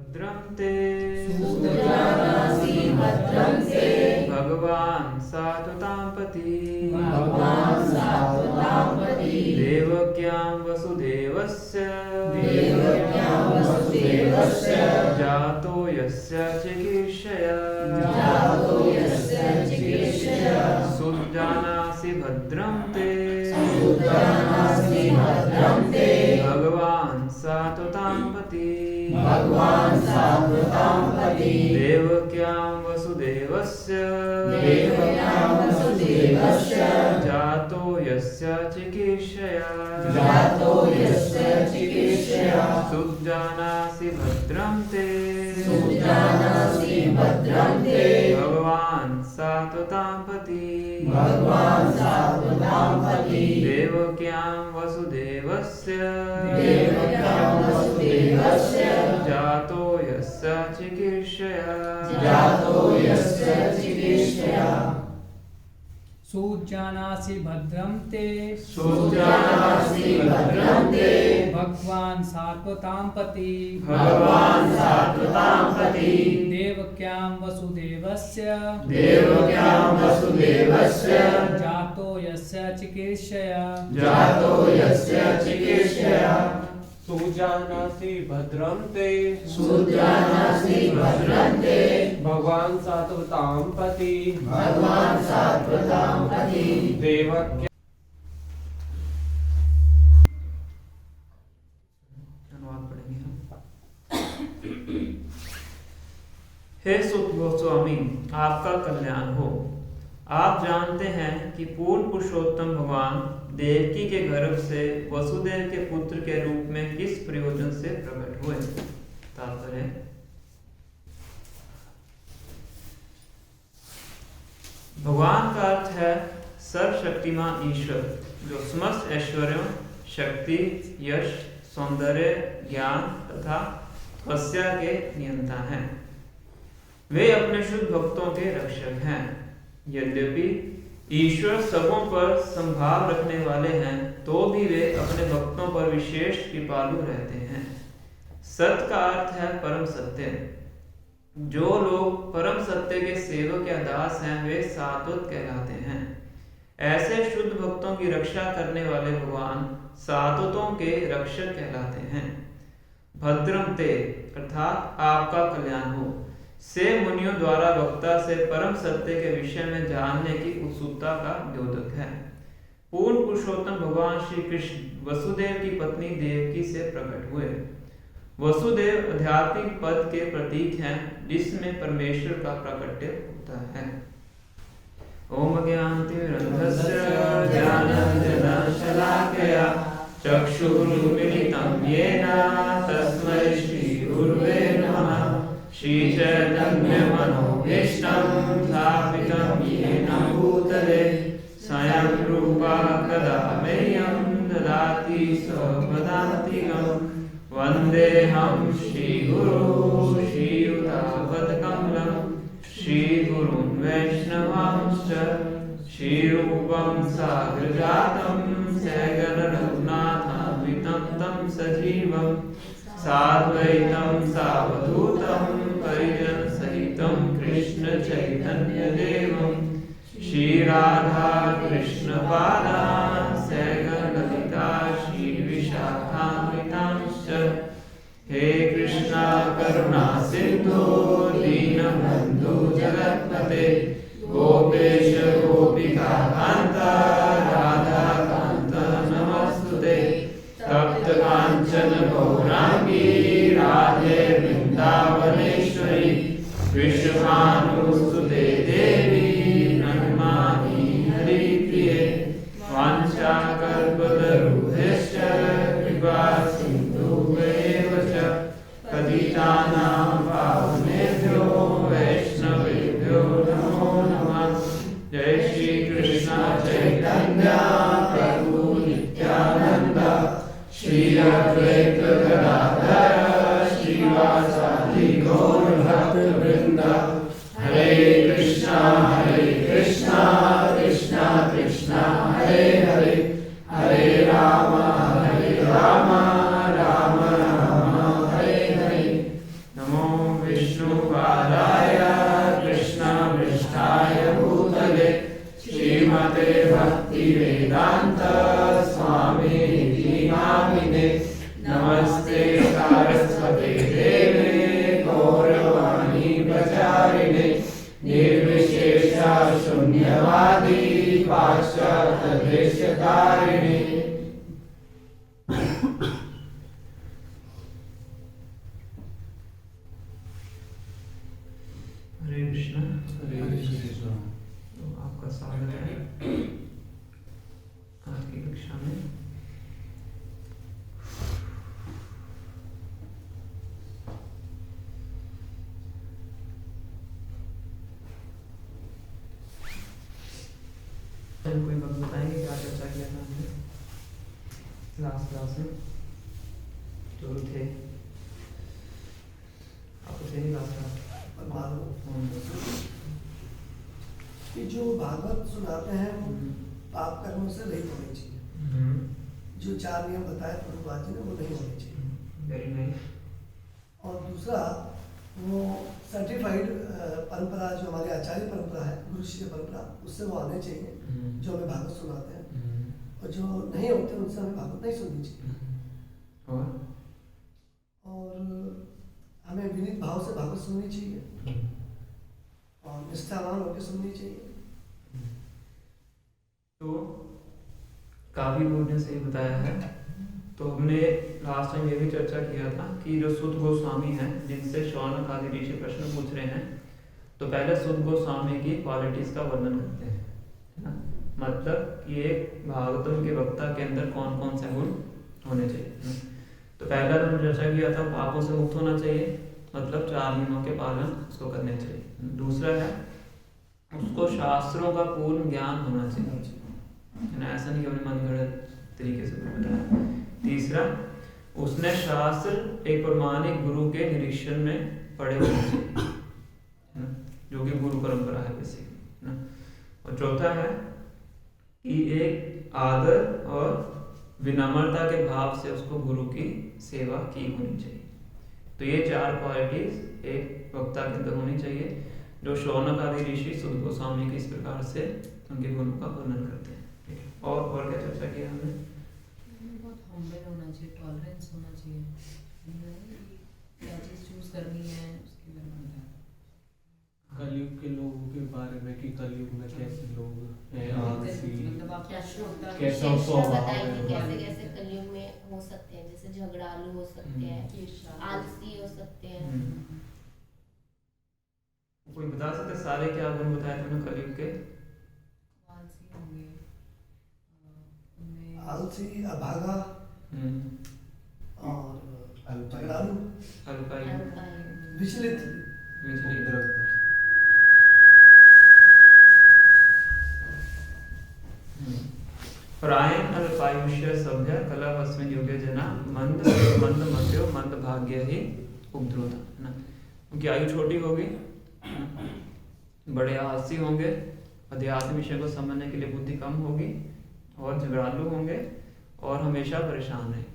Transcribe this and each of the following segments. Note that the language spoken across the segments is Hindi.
भद्रं ते सुजानासि भद्रं ते भगवान् सात्वतां पति भगवान् सात्वतां पति देवक्यां वसुदेवस्य जातो यस्य चिकीर्षया सुजानासि भद्रं ते भगवान् सात्वतां पति देवक्यां वसुदेवस्य जातो यस्य चिकीर्षया सुजानासि भद्रं ते भगवान् सात्वतां पति देवक्यां वसुदेवस्य जातो यस्य चिकीर्षया सुजानासि भद्रं ते भगवान् सात्वतां पति देवक्यां वसुदेवस्य जातो यस्य चिकीर्षया सुजानासि भद्रं ते भगवान् सात्वतां पति देवक्यां अनुवाद पढ़ेंगे हम। हे सुत गोस्वामी, आपका कल्याण हो। आप जानते हैं कि पूर्ण पुरुषोत्तम भगवान देवकी के गर्भ से वसुदेव के पुत्र के रूप में किस प्रयोजन से प्रकट हुए। तात्पर्य, भगवान का अर्थ है सर्वशक्तिमान ईश्वर, जो समस्त ऐश्वर्यों, शक्ति, यश, सौंदर्य, ज्ञान तथा तपस्या के नियंता हैं। वे अपने शुद्ध भक्तों के रक्षक हैं। यद्यपि ईश्वर सबों पर संभाव रखने वाले हैं, तो भी वे अपने भक्तों पर विशेष कृपालु रहते हैं। सत्य का अर्थ है परम सत्य। जो लोग परम सत्य के सेवक या दास हैं, वे सात्वत कहलाते हैं। ऐसे शुद्ध भक्तों की रक्षा करने वाले भगवान सात्वतों के रक्षक कहलाते हैं। भद्रम ते अर्थात आपका कल्याण हो से मुनियों द्वारा वक्ता से परम सत्य के विषय में जानने की उत्सुकता का द्योतक है। पूर्ण पुरुषोत्तम भगवान श्री कृष्ण वसुदेव की पत्नी देवकी से प्रकट हुए। वसुदेव आध्यात्मिक पद के प्रतीक हैं, जिसमें परमेश्वर का प्राकट्य होता है। ओम ज्ञानतिमिरन्धस्य ज्ञानाञ्जनशलाकया चक्षुरुन्मीलितं येन तस्मै श्रीगुरुवे नमः। श्रीचैतन्यमनोभीष्टं स्थापितं येन भूतले स्वयं रूपा कदा मह्यं ददाति स्वपदान्तिकम्। वन्देऽहं श्रीगुरो श्रीयुतापदकमलं श्रीगुरुन् वैष्णवांश्च। श्रीरूपं साग्रजातं सहगणरघुनाथान्वितं तं सजीवं साद्वैतं सावधूतं परिजनसहितं कृष्ण चैतन्यदेवं। श्रीराधा कृष्णपादान् सहगणललिता श्रीविशाखान्वितांश्च। हे कृष्णा करुणा सिन्धो दीनबन्धो जगत्पते गोपेश गोपिका कान्ता राधा कान्त नमस्तुते। तप्त कांचन गौरांगी राधे वृंदावनेश्वरी विश्वभानुसुते देवी प्रणमामि हरिप्रिये। वाञ्छाकल्पतरुभ्यश्च कृपा सिन्धुभ्येव च पतितानां पावनेभ्यो वैष्णवेभ्यो नमो नमः। जय श्री कृष्ण चैतन्य प्रभु नित्यानंद श्री अद्वैत गदाधर श्रीवासादि गौर भक्त वृंद। हरे कृष्णा कृष्णा कृष्णा हरे हरे, हरे राम राम राम हरे हरे। नमो विष्णुपादाय कृष्णपृष्ठाय भूतले श्रीमते भक्तिवेदांत स्वामीति नामिने नमस्ते सारस्वते देवे गौरवाणी प्रचारिणे निर्विशेष शून्यवादी पाश्चात्य देशतारिणे। हरे कृष्ण। हरे कृष्ण। तो आपका स्वागत है आज की कक्षा में। कोई बात बताएंगे क्या चर्चा किया था हमने लास्ट क्लास में? जो थे आपको थे नहीं लास्ट क्लास कि जो भागवत सुनाते हैं वो पाप कर्मों से रहित होने चाहिए। जो 4 नियम बताए प्रभुपाद जी ने वो नहीं होने चाहिए। Very nice. और दूसरा वो सर्टिफाइड परंपरा जो हमारी आचार्य परंपरा है, गुरु शिष्य परंपरा, उससे वो आने चाहिए जो हमें भागवत सुनाते हैं। और जो नहीं होते उनसे हमें भागवत नहीं सुननी चाहिए। और हमें विनीत भाव से भागवत सुननी चाहिए और निष्ठावान होकर सुननी चाहिए। तो काफी लोगों ने सही बताया है। तो हमने लास्ट टाइम ये भी चर्चा किया था कि जो सुध गोस्वामी हैं जिनसे शौनक आदि ऋषि प्रश्न पूछ रहे हैं, तो पहले सुध गोस्वामी की क्वालिटीज का वर्णन करते हैं, है ना? मतलब कि एक भागवतम के वक्ता के अंदर कौन कौन से गुण होने चाहिए। तो पहला तो हमने चर्चा किया था पापों से मुक्त होना चाहिए, मतलब 4 नियमों के पालन उसको करने चाहिए। दूसरा है उसको शास्त्रों का पूर्ण ज्ञान होना चाहिए, है ना? ऐसा नहीं कि अपने मनगढ़ंत तरीके से बताया। तीसरा उसने शास्त्र एक प्रमाणिक गुरु के निरीक्षण में पढ़े होने चाहिए, है ना? जो कि गुरु परंपरा है बेसिकली, है ना? और चौथा है कि एक आदर और विनम्रता के भाव से उसको गुरु की सेवा की होनी चाहिए। तो ये 4 क्वालिटीज एक वक्ता के अंदर होनी चाहिए, जो शौनक आदि ऋषि सुध गोस्वामी के इस प्रकार से उनके गुणों का वर्णन करते हैं। और क्या चर्चा किया हमने? बहुत हम्बल होना चाहिए, टॉलरेंस होना चाहिए, क्या चीज़ चूज करनी है उसके बारे में। कलयुग के लोगों के बारे में कि कलयुग में कैसे लोग हैं, आलसी, मतलब आप क्या कैसा स्वभाव है, कैसे कैसे कलयुग में हो सकते हैं, जैसे झगड़ालू हो सकते हैं, आलसी हो सकते हैं। कोई बता सकते सारे क्या गुण बताए थे ना कलयुग के? आलसी होंगे, आलसी, अभागा और झगड़ालू, अल्पायु, विचलित। प्रायण अल्पायुष्य सभ्य कलावस्मिन योग्य जना मंद मंद मत्यो मंद भाग्य ही उपद्रुत, है ना? उनकी आयु छोटी होगी, बड़े आलसी होंगे, अध्यात्म विषय को समझने के लिए बुद्धि कम होगी, और झगड़ालू होंगे और हमेशा परेशान रहेंगे।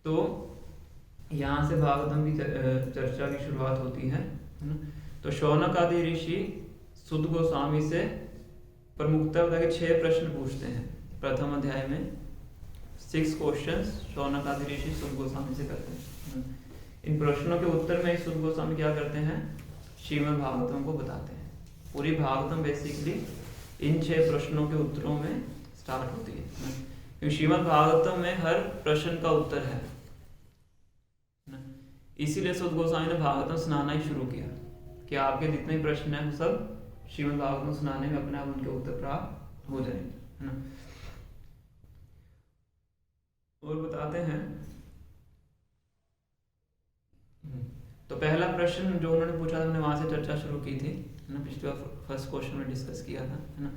तो यहाँ से भागवतम की चर्चा की शुरुआत होती है ना? तो शौनक आदि ऋषि सुध गोस्वामी से प्रमुखता बता के 6 प्रश्न पूछते हैं। प्रथम अध्याय में 6 क्वेश्चंस शौनक आदि ऋषि सुध गोस्वामी से करते हैं। इन प्रश्नों के उत्तर में सुध गोस्वामी क्या करते हैं? श्रीमद् भागवतम को बताते हैं। पूरी भागवतम बेसिकली इन 6 प्रश्नों के उत्तरों में स्टार्ट होती है, क्योंकि श्रीमद् भागवतम में हर प्रश्न का उत्तर है। इसीलिए सुध गोस्वामी ने भागवतम सुनाना ही शुरू किया कि आपके जितने प्रश्न हैं वो सब श्रीमद् भागवतम सुनाने में अपने आप उनके उत्तर प्राप्त हो जाएंगे, है ना? और बताते हैं तो पहला प्रश्न जो उन्होंने पूछा था हमने वहां से चर्चा शुरू की थी, है ना? पिछली बार फर्स्ट क्वेश्चन में डिस्कस किया था, है ना?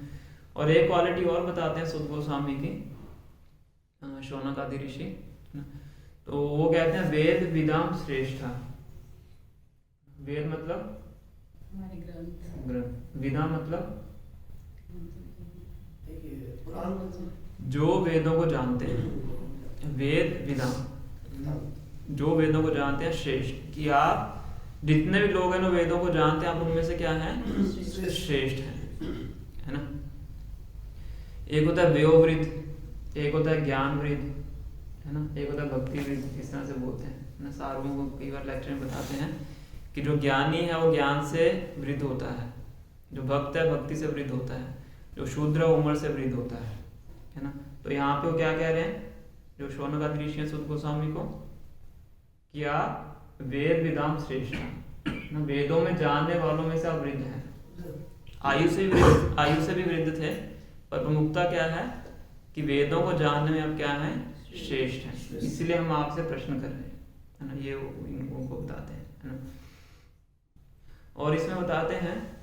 और एक क्वालिटी और बताते हैं सुध गोस्वामी की, शौनक आदि ऋषि, है ना? तो वो कहते हैं वेद विदाम श्रेष्ठा। वेद मतलब ग्रंथ, विदा मतलब जो वेदों को जानते हैं, वेद विदा, जो वेदों को जानते हैं श्रेष्ठ, कि आप जितने भी लोग हैं ना वेदों को जानते हैं, आप उनमें से क्या हैं? श्रेष्ठ हैं, है ना। एक होता है वयोवृद्ध, एक होता है ज्ञान वृद्ध, है ना, एक होता है भक्ति वृद्ध, इस तरह से बोलते हैं ना। सार्वभौम को कई बार लेक्चर में बताते हैं कि जो ज्ञानी है वो ज्ञान से वृद्ध होता है, जो भक्त है भक्ति से वृद्ध होता है, जो शूद्र है उम्र से वृद्ध होता है ना। तो यहाँ पे वो क्या कह रहे हैं, जो शौनकादि ऋषि हैं सुत गोस्वामी को, कि आप वेद विदाम श्रेष्ठ ना, वेदों में जानने वालों में से आप वृद्ध हैं। आयु से भी वृद्ध थे, पर प्रमुखता क्या है कि वेदों को जानने में आप क्या हैं? श्रेष्ठ हैं। इसलिए हम आपसे प्रश्न कर रहे हैं, है ना। ये उनको बताते हैं, है ना। और इसमें बताते हैं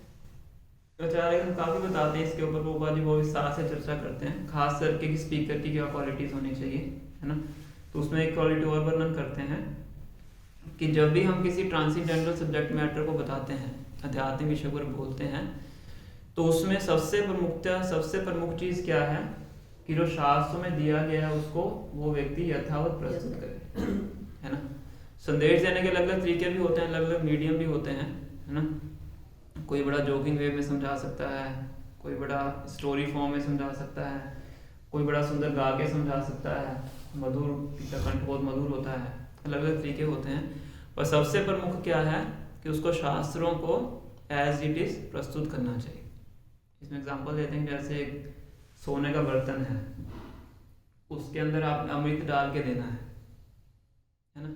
आचार्य काफी बताते हैं इसके ऊपर, प्रभुपाद जी बहुत विस्तार से चर्चा करते हैं, खास करके कि स्पीकर की क्या क्वालिटीज होनी चाहिए, है ना। तो उसमें एक क्वालिटी और वर्णन करते हैं कि जब भी हम किसी ट्रांसेंडेंटल सब्जेक्ट मैटर को बताते हैं, आध्यात्मिक विषय पर बोलते हैं, तो उसमें सबसे प्रमुख चीज क्या है कि जो शास्त्रों में दिया गया है उसको वो व्यक्ति यथावत प्रस्तुत करे, है ना। संदेश देने के अलग अलग तरीके भी होते हैं, अलग अलग मीडियम भी होते हैं, है ना। कोई बड़ा जोकिंग वे में समझा सकता है, कोई बड़ा स्टोरी फॉर्म में समझा सकता है, कोई बड़ा सुंदर गा के समझा सकता है, मधुर, कंठ बहुत मधुर होता है, अलग अलग तरीके होते हैं। पर सबसे प्रमुख क्या है कि उसको शास्त्रों को एज इट इज प्रस्तुत करना चाहिए। इसमें एग्जांपल देते हैं, जैसे एक सोने का बर्तन है, उसके अंदर आपने अमृत डाल के देना है ना।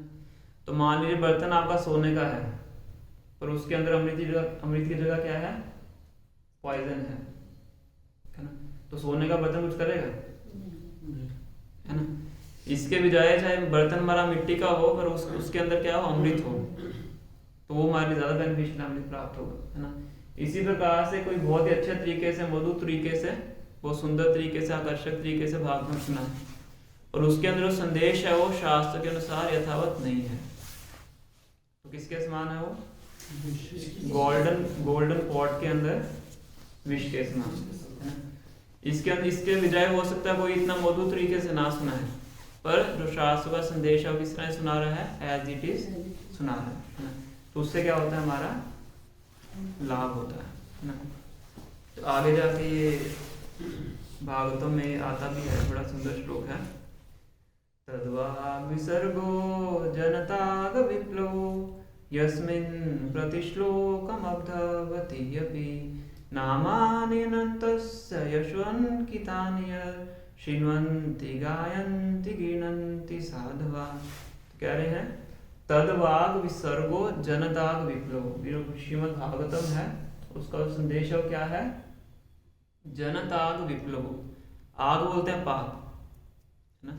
तो मान लीजिए बर्तन आपका सोने का है, पर उसके अंदर अमृत की जगह क्या है? पॉइजन है ना। तो सोने का बर्तन कुछ करेगा, है ना। इसके बजाय चाहे बर्तन हमारा मिट्टी का हो, पर उसके अंदर क्या हो? अमृत हो, तो वो हमारे लिए ज्यादा बेनिफिशियल अमृत प्राप्त होगा, है ना। इसी प्रकार से कोई बहुत ही अच्छे तरीके से, मधुर तरीके से, बहुत सुंदर तरीके से, आकर्षक तरीके से भागवत सुना है, और उसके अंदर जो संदेश है वो शास्त्र के अनुसार यथावत नहीं है, तो किसके समान है वो? गोल्डन पॉट के अंदर विष के समान, है ना। इसके बजाय हो सकता है कोई इतना मधुर तरीके से ना सुना है, पर जो शास्त्र का संदेश है वो किस तरह सुना रहा है? एज इट इज सुना रहा है ना। तो उससे क्या होता है? हमारा लाभ होता है ना। तो आगे जाके ये भागवतम में आता भी है, बड़ा सुंदर श्लोक है। तद्वाग विसर्गो जनताग विप्लवो यस्मिन् प्रतिश्लोकमब्धवति यपि नामानि अनन्तस्य यशवन्कितानि शृण्वन्ति गायन्ति गीणन्ति साधवा। कह रहे हैं तद्वाग विसर्गो जनताग विप्लव। श्रीमद् भागवतम है, उसका संदेश क्या है? जनताग विप्लव। आग बोलते हैं पाप, है ना,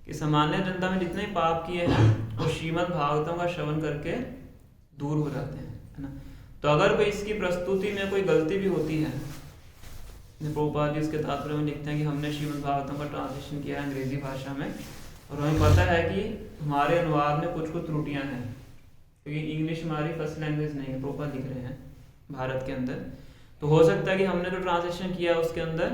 कि सामान्य जनता में जितने पाप किए हैं वो श्रीमद् भागवतम का श्रवण करके दूर हो जाते हैं, है ना। तो अगर कोई इसकी प्रस्तुति में कोई गलती भी होती है, प्रभुपाद जी उसके तात्पर्य में लिखते हैं कि हमने श्रीमद् भागवतम का ट्रांसलेशन किया है अंग्रेजी भाषा में, और हमें पता है कि हमारे अनुवाद में कुछ त्रुटियां हैं, क्योंकि इंग्लिश हमारी फर्स्ट लैंग्वेज नहीं है, प्रभुपाद लिख रहे हैं भारत के अंदर। तो हो सकता है कि हमने जो ट्रांसलेशन किया उसके अंदर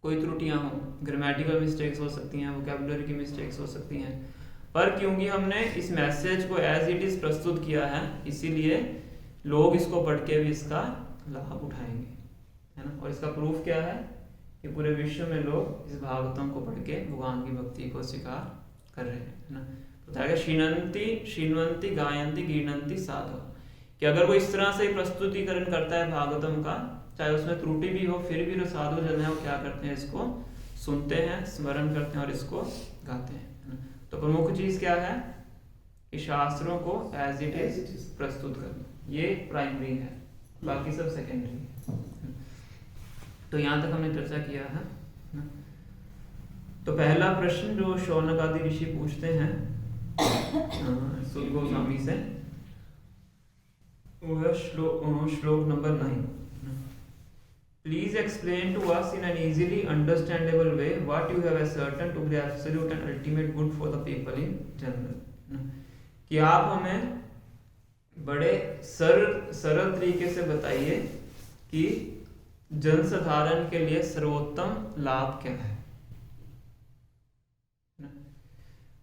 कोई त्रुटियां हो, ग्रामेटिकल मिस्टेक्स हो सकती हैं, वोकैबुलरी की मिस्टेक्स हो सकती हैं, पर क्योंकि हमने इस मैसेज को एज इट इज प्रस्तुत किया है, इसीलिए लोग इसको पढ़ के भी इसका लाभ उठाएंगे, है ना। और इसका प्रूफ क्या है कि पूरे विश्व में लोग इस भागवतम को पढ़ के भगवान की भक्ति को स्वीकार कर रहे हैं, है ना। बताया श्रीनवंती गायंती गीणंती साधव, कि अगर वो इस तरह से प्रस्तुतिकरण करता है भागवतम का, चाहे उसमें त्रुटि भी हो, फिर भी जो साधु जन है वो क्या करते हैं? इसको सुनते हैं, स्मरण करते हैं और इसको गाते हैं, है ना। तो प्रमुख चीज क्या है कि शास्त्रों को एज इट इज प्रस्तुत करना, ये प्राइमरी है, बाकी सब सेकेंडरी है। तो यहाँ तक हमने चर्चा किया है ना। तो पहला प्रश्न जो शौनक आदि ऋषि पूछते हैं सुत गोस्वामी से, वो है श्लोक number 9। Please explain to us in an easily understandable way what you have ascertained to be absolute and ultimate good for the people in general। कि आप हमें बड़े सरल तरीके से बताइए कि जनसाधारण के लिए सर्वोत्तम लाभ क्या है।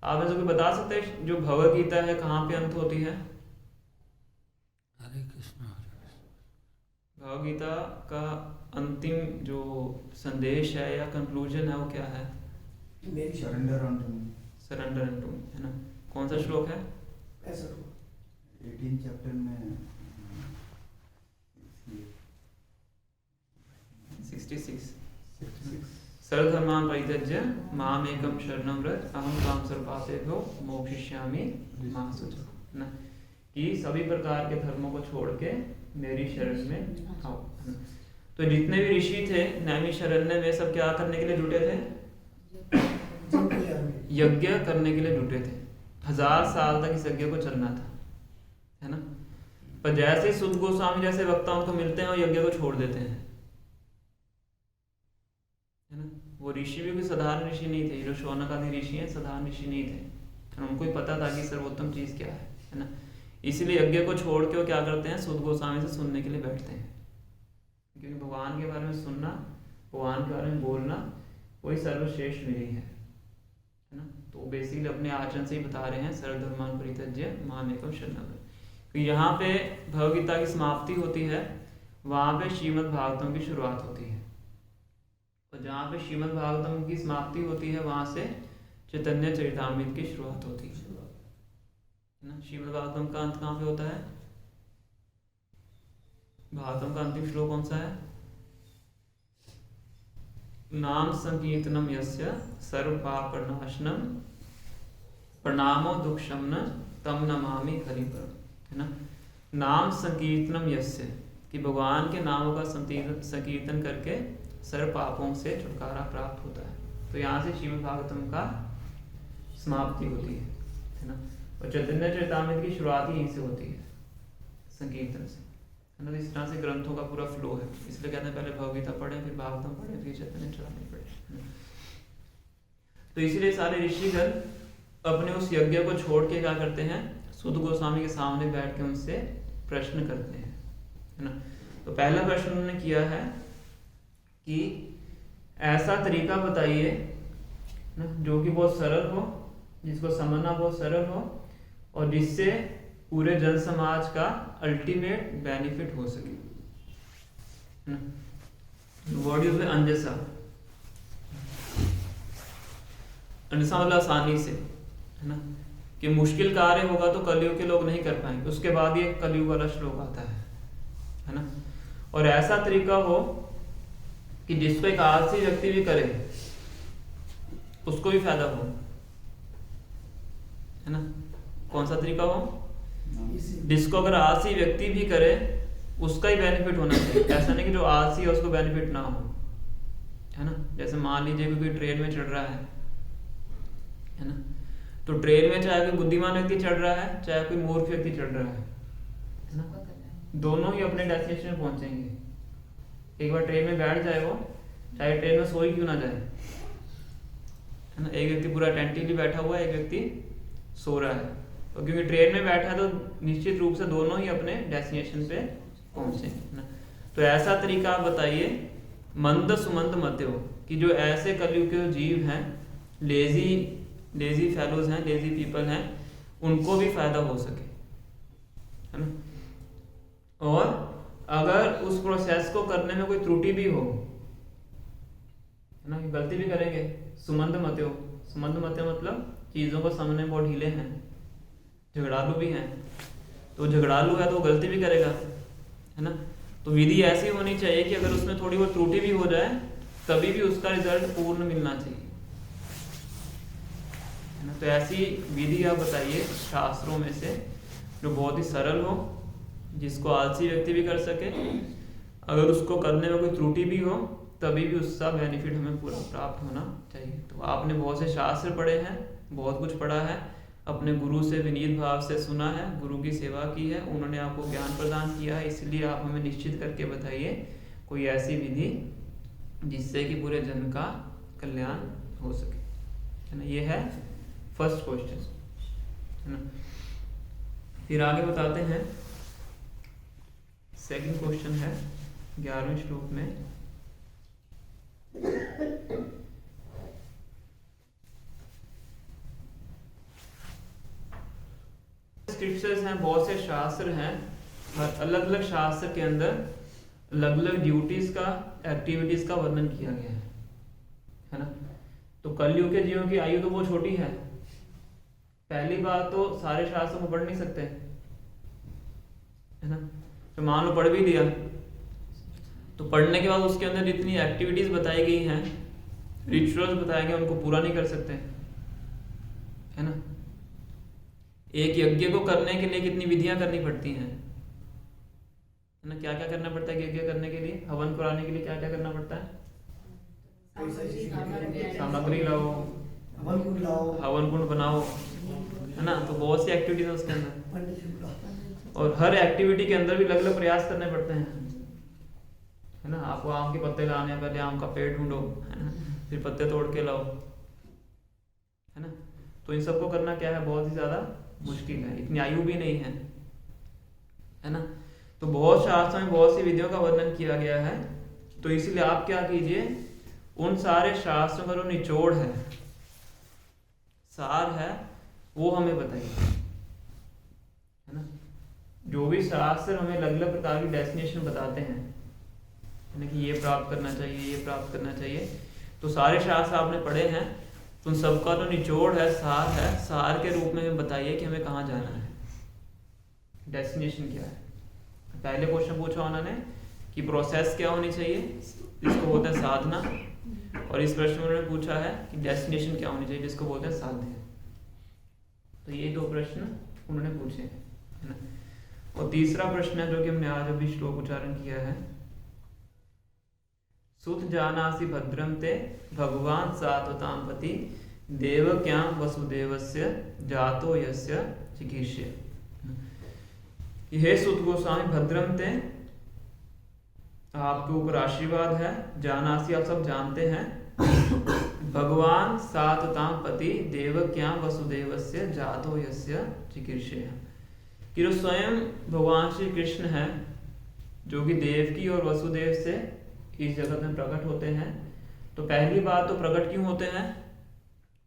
आप मुझे कोई बता सकते हैं जो भगवत गीता है कहाँ पे अंत होती है? हरे कृष्ण हरे कृष्ण। भगवत गीता का अंतिम जो संदेश है या कंक्लूजन है वो क्या है? मेरी शरण surrender on to me. Surrender and to me, है ना? कौन सा श्लोक है? ऐसा हुआ 18 चैप्टर में 66 सर्वधर्मान् परित्यज्य माम एकम शरणं व्रज अहम त्वां सर्वपापेभ्यो मोक्षयिष्यामि मा शुचः, है ना? कि सभी प्रकार के धर्मों को छोड़ के मेरी शरण में आओ, है ना? तो जितने भी ऋषि थे नैमिषारण्य में सब क्या करने के लिए जुटे थे? जन कल्याण में। यज्ञ करने के लिए जुटे थे। 1000 साल तक इस यज्ञ को चलना था, है ना? पर जैसे सुद गोस्वामी जैसे वक्ता उनको मिलते हैं और यज्ञ को छोड़ देते हैं, है ना? वो ऋषि भी कोई साधारण ऋषि नहीं थे, जो शौनक आदि ऋषि हैं साधारण ऋषि नहीं थे, उनको ही पता था कि सर्वोत्तम चीज क्या है ना? इसीलिए यज्ञ को छोड़ के वो क्या करते हैं? सुद गोस्वामी से सुनने के लिए बैठते हैं, क्योंकि भगवान के बारे में सुनना, भगवान के बारे में बोलना वही सर्वश्रेष्ठ विधि है ना? तो बेसिकली अपने आचरण से ही बता रहे हैं सर्वधर्मान् परित्यज्य माम एकम शरणं व्रज। तो यहाँ पे भगवद्गीता की समाप्ति होती है, वहाँ पे श्रीमद् भागवतम की शुरुआत होती है, और जहाँ पे श्रीमद् भागवतम की समाप्ति होती है वहाँ से चैतन्य चरितामृत की शुरुआत होती है ना? श्रीमद् भागवतम का अंत कहाँ पे होता है? भागवतम का अंतिम श्लोक कौन सा है? नाम संकीर्तनम यस्य सर्व पाप प्रणाशनम प्रणामो दुःखशमनं तम नमामि हरिपरम, है ना? नाम संकीर्तनम यस्य, कि भगवान के नामों का संकीर्तन करके सर्व पापों से छुटकारा प्राप्त होता है। तो यहाँ से श्रीमद् भागवतम का समाप्ति होती है ना? और चैतन्य चरितामृत की शुरुआत ही यहीं से होती है, संकीर्तन से, है ना? इस तरह से ग्रंथों का पूरा फ्लो है, इसलिए कहते हैं पहले भगवद्गीता पढ़ें, फिर भागवतम पढ़ें, फिर चैतन्य चरितामृत पढ़ें। तो इसीलिए सारे ऋषिगण अपने उस यज्ञ को छोड़ के क्या करते हैं? सुद गोस्वामी के सामने बैठ के उनसे प्रश्न करते हैं, है ना? तो पहला प्रश्न उन्होंने किया है कि ऐसा तरीका बताइए ना जो कि बहुत सरल हो, जिसको समझना बहुत सरल हो, और जिससे पूरे जन समाज का अल्टीमेट बेनिफिट हो सके, है ना? वर्ड यूज है अंजसा, अंजसा मतलब आसानी से, है ना? कि मुश्किल कार्य होगा तो कलयुग के लोग नहीं कर पाएंगे, उसके बाद ये कलयुग वाला श्लोक आता है ना? और ऐसा तरीका हो कि जिसको एक आलसी व्यक्ति भी करे उसको भी फायदा हो, है ना? कौन सा तरीका हो? जिसको अगर आलसी व्यक्ति भी करे उसका ही बेनिफिट होना चाहिए, ऐसा नहीं कि जो आलसी है उसको बेनिफिट ना हो, है ना? जैसे मान लीजिए कोई ट्रेन में चढ़ रहा है ना? तो ट्रेन में चाहे कोई बुद्धिमान व्यक्ति चढ़ रहा है, चाहे कोई मूर्ख व्यक्ति चढ़ रहा है ना? दोनों ही अपने डेस्टिनेशन में पहुंचेंगे। एक बार ट्रेन में बैठ जाए वो, चाहे ट्रेन में सोई क्यों ना जाए, है ना? एक व्यक्ति पूरा अटेंटिवली बैठा हुआ है, एक व्यक्ति सो रहा है, और क्योंकि ट्रेन में बैठा है तो निश्चित रूप से दोनों ही अपने डेस्टिनेशन पे पहुंचेंगे ना? तो ऐसा तरीका आप बताइए मंद सुमंद मत हो, कि जो ऐसे कलयुग के जीव हैं, लेजी फेलोज हैं, लेजी पीपल हैं, उनको भी फायदा हो सके, है ना? और अगर उस प्रोसेस को करने में कोई त्रुटि भी हो, है ना, गलती भी करेंगे, सुमंद मत हो। सुमंद मत हो मतलब चीजों को समझने में बहुत ढीले हैं, झगड़ालू भी हैं, तो झगड़ालू है तो वो गलती भी करेगा, है ना? तो विधि ऐसी होनी चाहिए कि अगर उसमें थोड़ी बहुत त्रुटि भी हो जाए तभी भी उसका रिजल्ट पूर्ण मिलना चाहिए, है ना? तो ऐसी विधि आप बताइए शास्त्रों में से जो बहुत ही सरल हो, जिसको आलसी व्यक्ति भी कर सके, अगर उसको करने में कोई त्रुटि भी हो तभी भी उसका बेनिफिट हमें पूरा प्राप्त होना चाहिए। तो आपने बहुत से शास्त्र पढ़े हैं, बहुत कुछ पढ़ा है, अपने गुरु से विनीत भाव से सुना है, गुरु की सेवा की है, उन्होंने आपको ज्ञान प्रदान किया है, इसलिए आप हमें निश्चित करके बताइए कोई ऐसी विधि जिससे कि पूरे जन का कल्याण हो सके, है ना? ये है फर्स्ट क्वेश्चन, है ना? फिर आगे बताते हैं, सेकंड क्वेश्चन है 11वें श्लोक में, लिटरेचर्स हैं, बहुत से शास्त्र हैं, हर अलग अलग शास्त्र के अंदर अलग अलग ड्यूटीज का, एक्टिविटीज का वर्णन किया गया है ना। तो कलयुग के जीवों की आयु तो बहुत छोटी है। पहली बात तो सारे शास्त्रों को पढ़ नहीं सकते है ना। तो मान लो पढ़ भी दिया तो पढ़ने के बाद उसके अंदर जितनी एक्टिविटीज बताई गई हैं, रिचुअल्स बताए गए, उनको पूरा नहीं कर सकते है ना। एक यज्ञ को करने के लिए कितनी विधियां करनी पड़ती हैं है ना। क्या क्या करना पड़ता है यज्ञ करने के लिए? हवन कराने के लिए क्या क्या करना पड़ता है? सामग्री लाओ, हवन कुंड बनाओ है ना। तो बहुत सी एक्टिविटीज है उसके अंदर, और हर एक्टिविटी के अंदर भी अलग अलग प्रयास करने पड़ते हैं है ना। आपको आम के पत्ते लाने, पहले आम का पेड़ ढूंढो है ना, फिर पत्ते तोड़ के लाओ है ना। तो इन सबको करना क्या है, बहुत ही ज्यादा मुश्किल है, इतनी आयु भी नहीं है ना। तो बहुत शास्त्रों में बहुत सी विधियों का वर्णन किया गया है। तो इसलिए आप क्या कीजिए, उन सारे शास्त्रों का जो निचोड़ है, सार है, वो हमें बताइए है ना। जो भी शास्त्र हमें अलग अलग प्रकार की डेस्टिनेशन बताते हैं है ना, कि ये प्राप्त करना चाहिए, ये प्राप्त करना चाहिए, तो सारे शास्त्र आपने पढ़े हैं, तो उन सबका जो निचोड़ है, सार के रूप में हमें बताइए कि हमें कहाँ जाना है, डेस्टिनेशन क्या है। पहले क्वेश्चन पूछा उन्होंने कि प्रोसेस क्या होनी चाहिए, जिसको बोलते हैं साधना, और इस प्रश्न में उन्होंने पूछा है कि डेस्टिनेशन क्या होनी चाहिए, जिसको बोलते हैं साधना। तो ये दो प्रश्न उन्होंने पूछे है ना। और तीसरा प्रश्न है जो कि हमने आज अभी श्लोक उच्चारण किया है, सुत जानासि भद्रम ते भगवान सात्वतां पति देवक्यां वसुदेवस्य जातो यस्य चिकीर्ष्य। हे सुत गोस्वामी, भद्रम ते आपके ऊपर आशीर्वाद है, जानासी आप सब जानते हैं, भगवान सात्वतां पति देवक्यां वसुदेवस्य जातो यस्य चिकीर्ष्य, कि जो स्वयं भगवान श्री कृष्ण है, जो कि देवकी और वसुदेव से इस जगत में प्रकट होते हैं। तो पहली बात तो प्रकट क्यों होते हैं,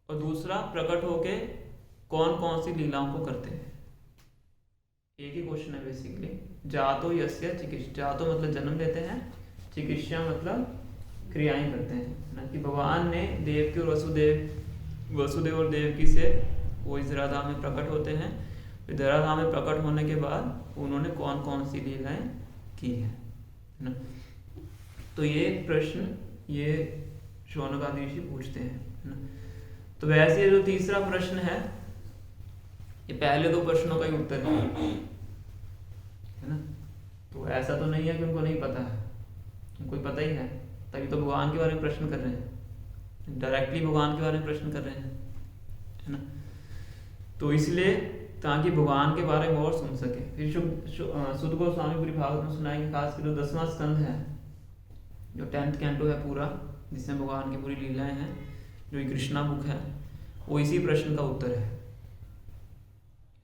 और दूसरा प्रकट होके कौन कौन सी लीलाओं को करते हैं। एक ही क्वेश्चन है बेसिकली। जातो यस्य चिकित्सा, जातो मतलब जन्म लेते हैं, चिकित्सा मतलब क्रियाएं करते हैं ना, कि भगवान ने देवकी और वसुदेव और देवकी से वो इस धराधाम में प्रकट होते हैं। फिर धराधाम में प्रकट होने के बाद उन्होंने कौन कौन सी लीलाएं की है ना। तो ये प्रश्न ये शौनक आदि ऋषि पूछते हैं ना। तो वैसे जो तीसरा प्रश्न है, ये पहले दो प्रश्नों का ही उत्तर है ना। तो ऐसा तो नहीं है कि उनको नहीं पता है, उनको पता ही है, तभी तो भगवान के बारे में प्रश्न कर रहे हैं, डायरेक्टली भगवान के बारे में प्रश्न कर रहे हैं है ना। तो इसलिए ताकि भगवान के बारे में और सुन सके। फिर सुत गोस्वामी पूरी भागवत में सुनाएंगे, खास कर जो 10वां स्कंध है, जो 10th कैंटो है पूरा, जिसमें भगवान की पूरी लीलाएं हैं, जो कृष्णा बुक है, वो इसी प्रश्न का उत्तर है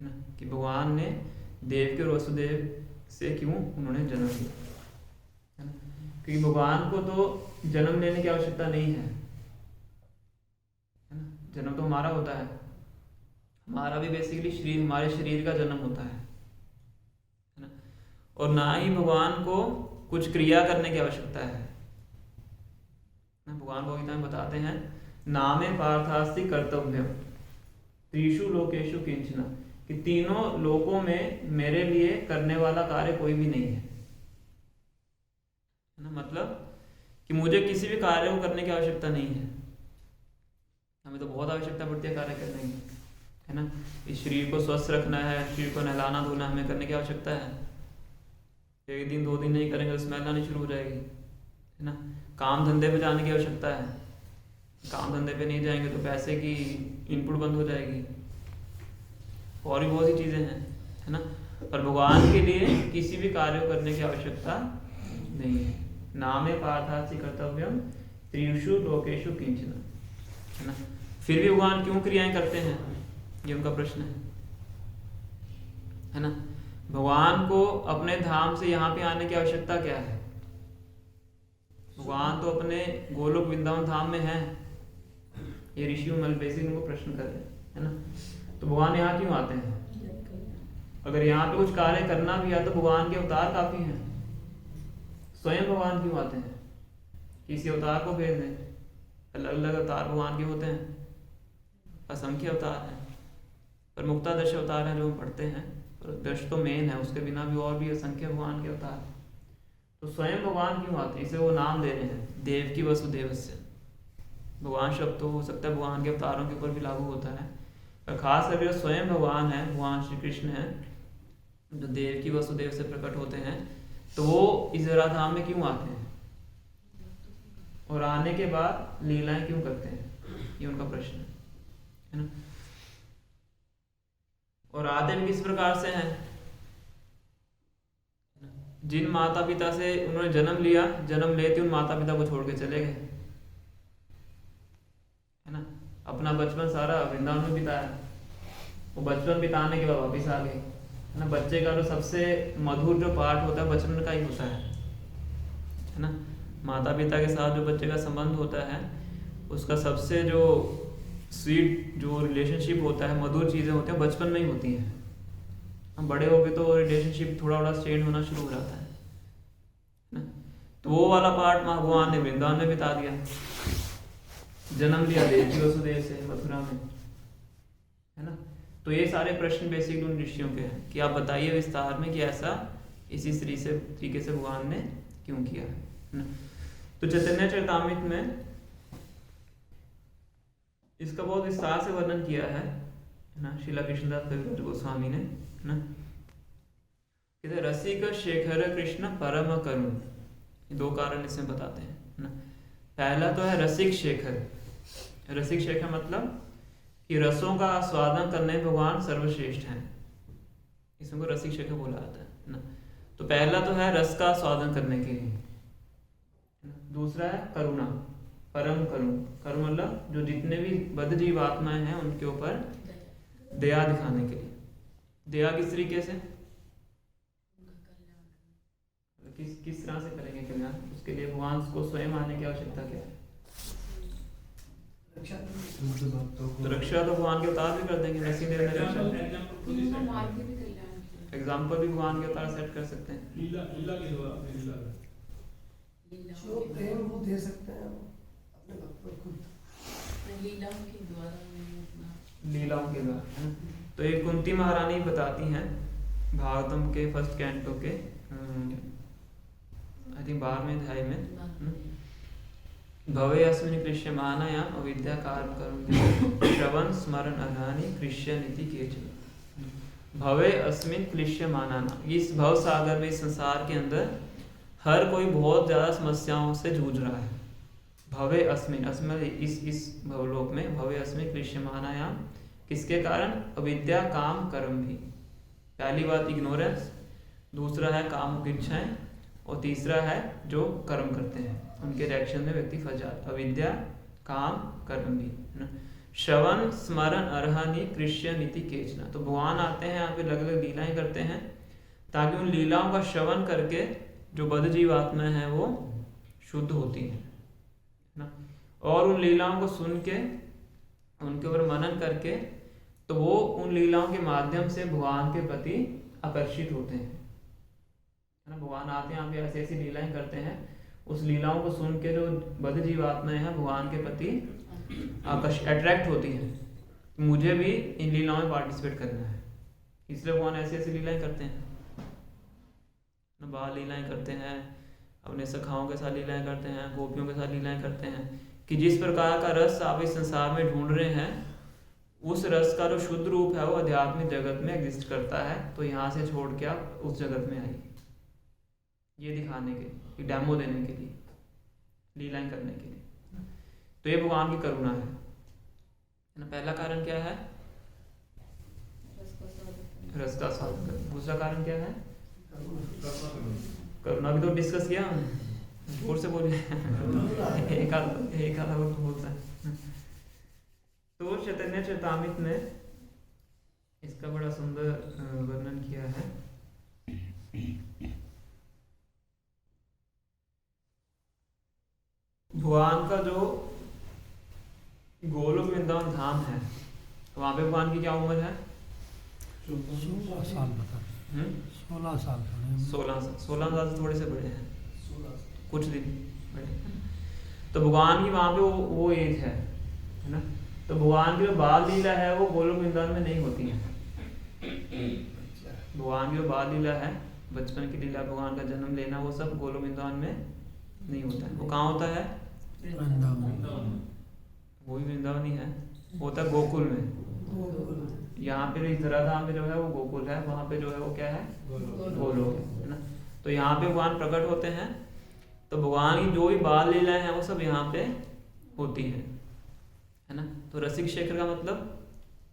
ना, कि भगवान ने देवकी और वसुदेव से क्यों उन्होंने जन्म लिया है ना। क्योंकि भगवान को तो जन्म लेने की आवश्यकता नहीं है ना, जन्म तो हमारा होता है, हमारा भी बेसिकली शरीर, हमारे शरीर का जन्म होता है ना। और ना ही भगवान को कुछ क्रिया करने की आवश्यकता है ना। भगवान गीता में बताते हैं, नामे पार्थास्ति कर्तव्यम त्रिषु लोकेषु किंचन, कि तीनों लोकों में मेरे लिए करने वाला कार्य कोई भी नहीं है ना। मतलब कि मुझे किसी भी कार्य को करने की आवश्यकता नहीं है। हमें तो बहुत आवश्यकता पड़ती है कार्य करने की है ना। इस शरीर को स्वस्थ रखना है, शरीर को नहलाना धोना हमें करने की आवश्यकता है। एक दिन 2 दिन नहीं करेंगे तो स्मेल आनी शुरू हो जाएगी है ना। काम धंधे पे जाने की आवश्यकता है, काम धंधे पे नहीं जाएंगे तो पैसे की इनपुट बंद हो जाएगी, और भी बहुत सी चीज़ें हैं है ना। पर भगवान के लिए किसी भी कार्य को करने की आवश्यकता नहीं है। नामे पार्थास्ति कर्तव्यम त्रिषु लोकेषु किंचन है ना। फिर भी भगवान क्यों क्रियाएं करते हैं, ये उनका प्रश्न है ना। भगवान को अपने धाम से यहाँ पे आने की आवश्यकता क्या है। भगवान तो अपने गोलोक वृंदावन धाम में है। ये ऋषि बेसिक उनको प्रश्न कर रहे हैं है ना। तो भगवान यहाँ क्यों आते हैं अगर यहाँ पे कुछ कार्य करना भी है तो भगवान के अवतार काफी हैं। स्वयं भगवान क्यों आते हैं? किसी अवतार को भेज दें। अलग अलग अवतार भगवान के होते हैं, असंख्य अवतार हैं, पर मुक्तादश अवतार हैं जो हम पढ़ते हैं, पर दश तो मेन है, उसके बिना भी और भी असंख्य भगवान के अवतार हैं। तो स्वयं भगवान क्यों आते हैं? इसे वो नाम दे रहे हैं देवकी वसुदेवस्य। भगवान शब्द तो हो सकता है भगवान के अवतारों के ऊपर भी लागू होता है, पर खास करके जो स्वयं भगवान है, भगवान श्री कृष्ण है, जो देवकी वसुदेव से प्रकट होते हैं, तो वो इस धराधाम में क्यों आते हैं और आने के बाद लीलाएं क्यों करते हैं, ये उनका प्रश्न है ना। और आते भी किस प्रकार से हैं? जिन माता पिता से उन्होंने जन्म लिया, जन्म लेते उन माता पिता को छोड़ के चले गए, है ना। अपना बचपन सारा वृंदावन में बिताया, वो बचपन बिताने के बाद वापिस आ गए, है ना। बच्चे का जो सबसे मधुर जो पार्ट होता है बचपन का ही होता है ना। माता पिता के साथ जो बच्चे का संबंध होता है, उसका सबसे जो स्वीट जो रिलेशनशिप होता है, मधुर चीज़ें होती हैं, बचपन में ही होती हैं। हम बड़े हो गए तो रिलेशनशिप थोड़ा थोड़ा स्ट्रेन होना शुरू हो जाता है ना। तो वो वाला पार्ट भगवान ने वृंदावन में बिता दिया, जन्म लिया देवकी वसुदेव से मथुरा में, है ना। तो ये सारे प्रश्न बेसिक उन ऋषियों के हैं कि आप बताइए विस्तार में कि ऐसा इसी तरीके से भगवान ने क्यों किया है ना। तो चैतन्य चरितामृत में इसका बहुत विस्तार से वर्णन किया है ना श्रीला कृष्णदास कविराज गोस्वामी ने, है ना। कहते रसिक शेखर कृष्ण परम करुण, ये दो कारण इसमें बताते हैं ना। पहला तो है रसिक शेखर। रसिक शेखर मतलब कि रसों का आस्वादन करने में भगवान सर्वश्रेष्ठ हैं, इसमें को रसिक शेखर बोला जाता है ना। तो पहला तो है रस का आस्वादन करने के लिए। दूसरा है करुणा, परम करुण। करुण मतलब जो जितने भी बद्ध जीव आत्माएं हैं उनके ऊपर दया दिखाने के लिए। दया किस तरीके से, किस तरह से करेंगे कल्याण? उसके लिए भगवान को स्वयं आने की आवश्यकता क्या है? तो रक्षा तो भगवान के अवतार भी कर देंगे, वैसे देव ने रक्षा। एग्जाम्पल भी भगवान के अवतार सेट कर सकते हैं। जो प्रेम वो दे सकते हैं अपने भक्त को खुद लीलाओं के द्वारा। तो एक कुंती महारानी बताती हैं भागवतम के फर्स्ट कैंटो के आई थिंक 12वें अध्याय में, भवे अस्मिन् कृष्यमाणायाम् अविद्या कार्यं करोति श्रवण स्मरण अनानि कृष्यन्ति केचन। भवे अस्मिन् क्लिश्यमानानाम्, इस भव सागर में, इस संसार के अंदर हर कोई बहुत ज़्यादा समस्याओं से जूझ रहा है। भवे अस्मिन्, अस्मिन् इस भवलोक में, भवे अस्मिन् क्लिश्यमानायाम्, किसके कारण? अविद्या काम कर्म भी। पहली बात इग्नोरेंस, दूसरा है काम की इच्छाएं, और तीसरा है जो कर्म करते हैं उनके रिएक्शन में व्यक्ति फंस जाता है। अविद्या काम कर्म भी, है ना। श्रवण स्मरण अर्हानि कृष्य नीति केचना। तो भगवान आते हैं यहाँ पे, अलग अलग लीलाएं करते हैं ताकि उन लीलाओं का श्रवण करके जो बद्ध जीव आत्माएं हैं वो शुद्ध होती हैं ना। और उन लीलाओं को सुन के उनके ऊपर मनन करके तो वो उन लीलाओं के माध्यम से भगवान के प्रति आकर्षित होते हैं, है ना। भगवान आते हैं यहाँ पे, ऐसी ऐसी लीलाएं करते हैं, उस लीलाओं को सुन के जो बद्ध जीव आत्माएं हैं भगवान के प्रति अट्रैक्ट होती हैं। मुझे भी इन लीलाओं में पार्टिसिपेट करना है, इसलिए भगवान ऐसी ऐसी लीलाएं करते हैं। बाल लीलाएं करते हैं, अपने सखाओं के साथ लीलाएं करते हैं, गोपियों के साथ लीलाएं करते हैं, कि जिस प्रकार का रस आप इस संसार में ढूंढ रहे हैं, उस रस का जो शुद्ध रूप है वो आध्यात्मिक जगत में एग्जिस्ट करता है। तो यहाँ से छोड़ के आप उस जगत में आइए, ये दिखाने के लिए, डेमो देने के लिए, लीलाएं करने के लिए। तो ये भगवान की करुणा है ना। पहला कारण क्या है? रस का स्वाद करना। दूसरा कारण क्या है? करुणा भी तो डिस्कस किया हमने, जोर से बोले एक आधा वक्त बोलता है। तो चैतन्य चरितामृत में इसका बड़ा सुंदर वर्णन किया है। भगवान का जो गोलोक वृंदावन धाम है, तो वहां पे भगवान की क्या उम्र है? 16 साल बता हम्म? 16 साल का 16 साल से थोड़े से बड़े हैं, कुछ दिन बड़े। तो भगवान की वहाँ पे वो एज है ना। तो भगवान की जो बाल लीला है वो गोलोक वृंदावन में नहीं होती है। भगवान की जो बाल लीला है, बचपन की लीला, भगवान का जन्म लेना, वो सब गोलोक वृंदावन में नहीं होता है। वो कहाँ होता है? वो भी वृंदावन ही है, वो होता है गोकुल में। यहाँ पे इस धराधाम पे जो है वो गोकुल है, वहाँ पे जो है वो क्या है? गोलोक है ना। तो यहाँ पे भगवान प्रकट होते हैं, तो भगवान की जो भी बाल लीलाएं हैं वो सब यहाँ पे होती है ना। तो रसिक शेखर का मतलब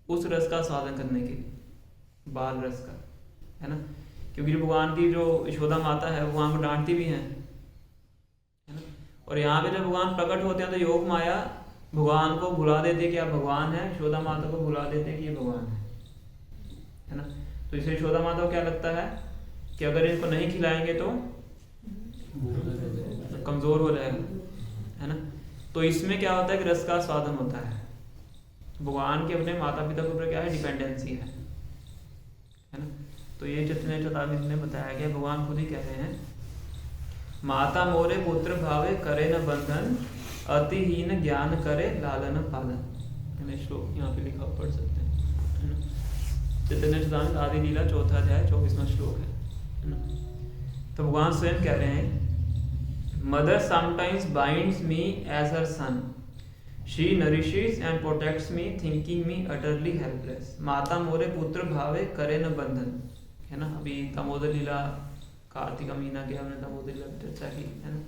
उस रस का स्वादन करने के लिए, बाल रस का, है ना। क्योंकि जो भगवान की जो यशोदा माता है वो भगवान को डांटती भी है ना। और यहाँ पे जब भगवान प्रकट होते हैं तो योग माया भगवान को भुला देते कि आप भगवान हैं, यशोदा माता को भुला देते कि ये भगवान है ना। तो इसलिए यशोदा माता को क्या लगता है कि अगर इनको नहीं खिलाएंगे तो कमजोर हो जाएगा, है ना। तो इसमें क्या होता है कि रस का स्वादन होता है। भगवान के अपने माता पिता के ऊपर क्या है? डिपेंडेंसी है ना। तो ये चैतन्य चेतावनी में बताया गया, भगवान खुद ही कह रहे हैं, माता मोरे पुत्र भावे करे न बंधन, अतिहीन ज्ञान करे लालन पालन। श्लोक यहाँ पे लिखा, पढ़ सकते हैं। चैतन्य चेतावनी आदि लीला 4 अध्याय 24वां श्लोक है ना। तो भगवान स्वयं कह रहे हैं, mother sometimes binds me as her son, she nourishes and protects me thinking me utterly helpless. माता मोरे पुत्र भावे करे न बंधन, है ना। अभी दामोदर लीला, कार्तिक महीना गया, हमने दामोदर लीला की चर्चा की, है ना।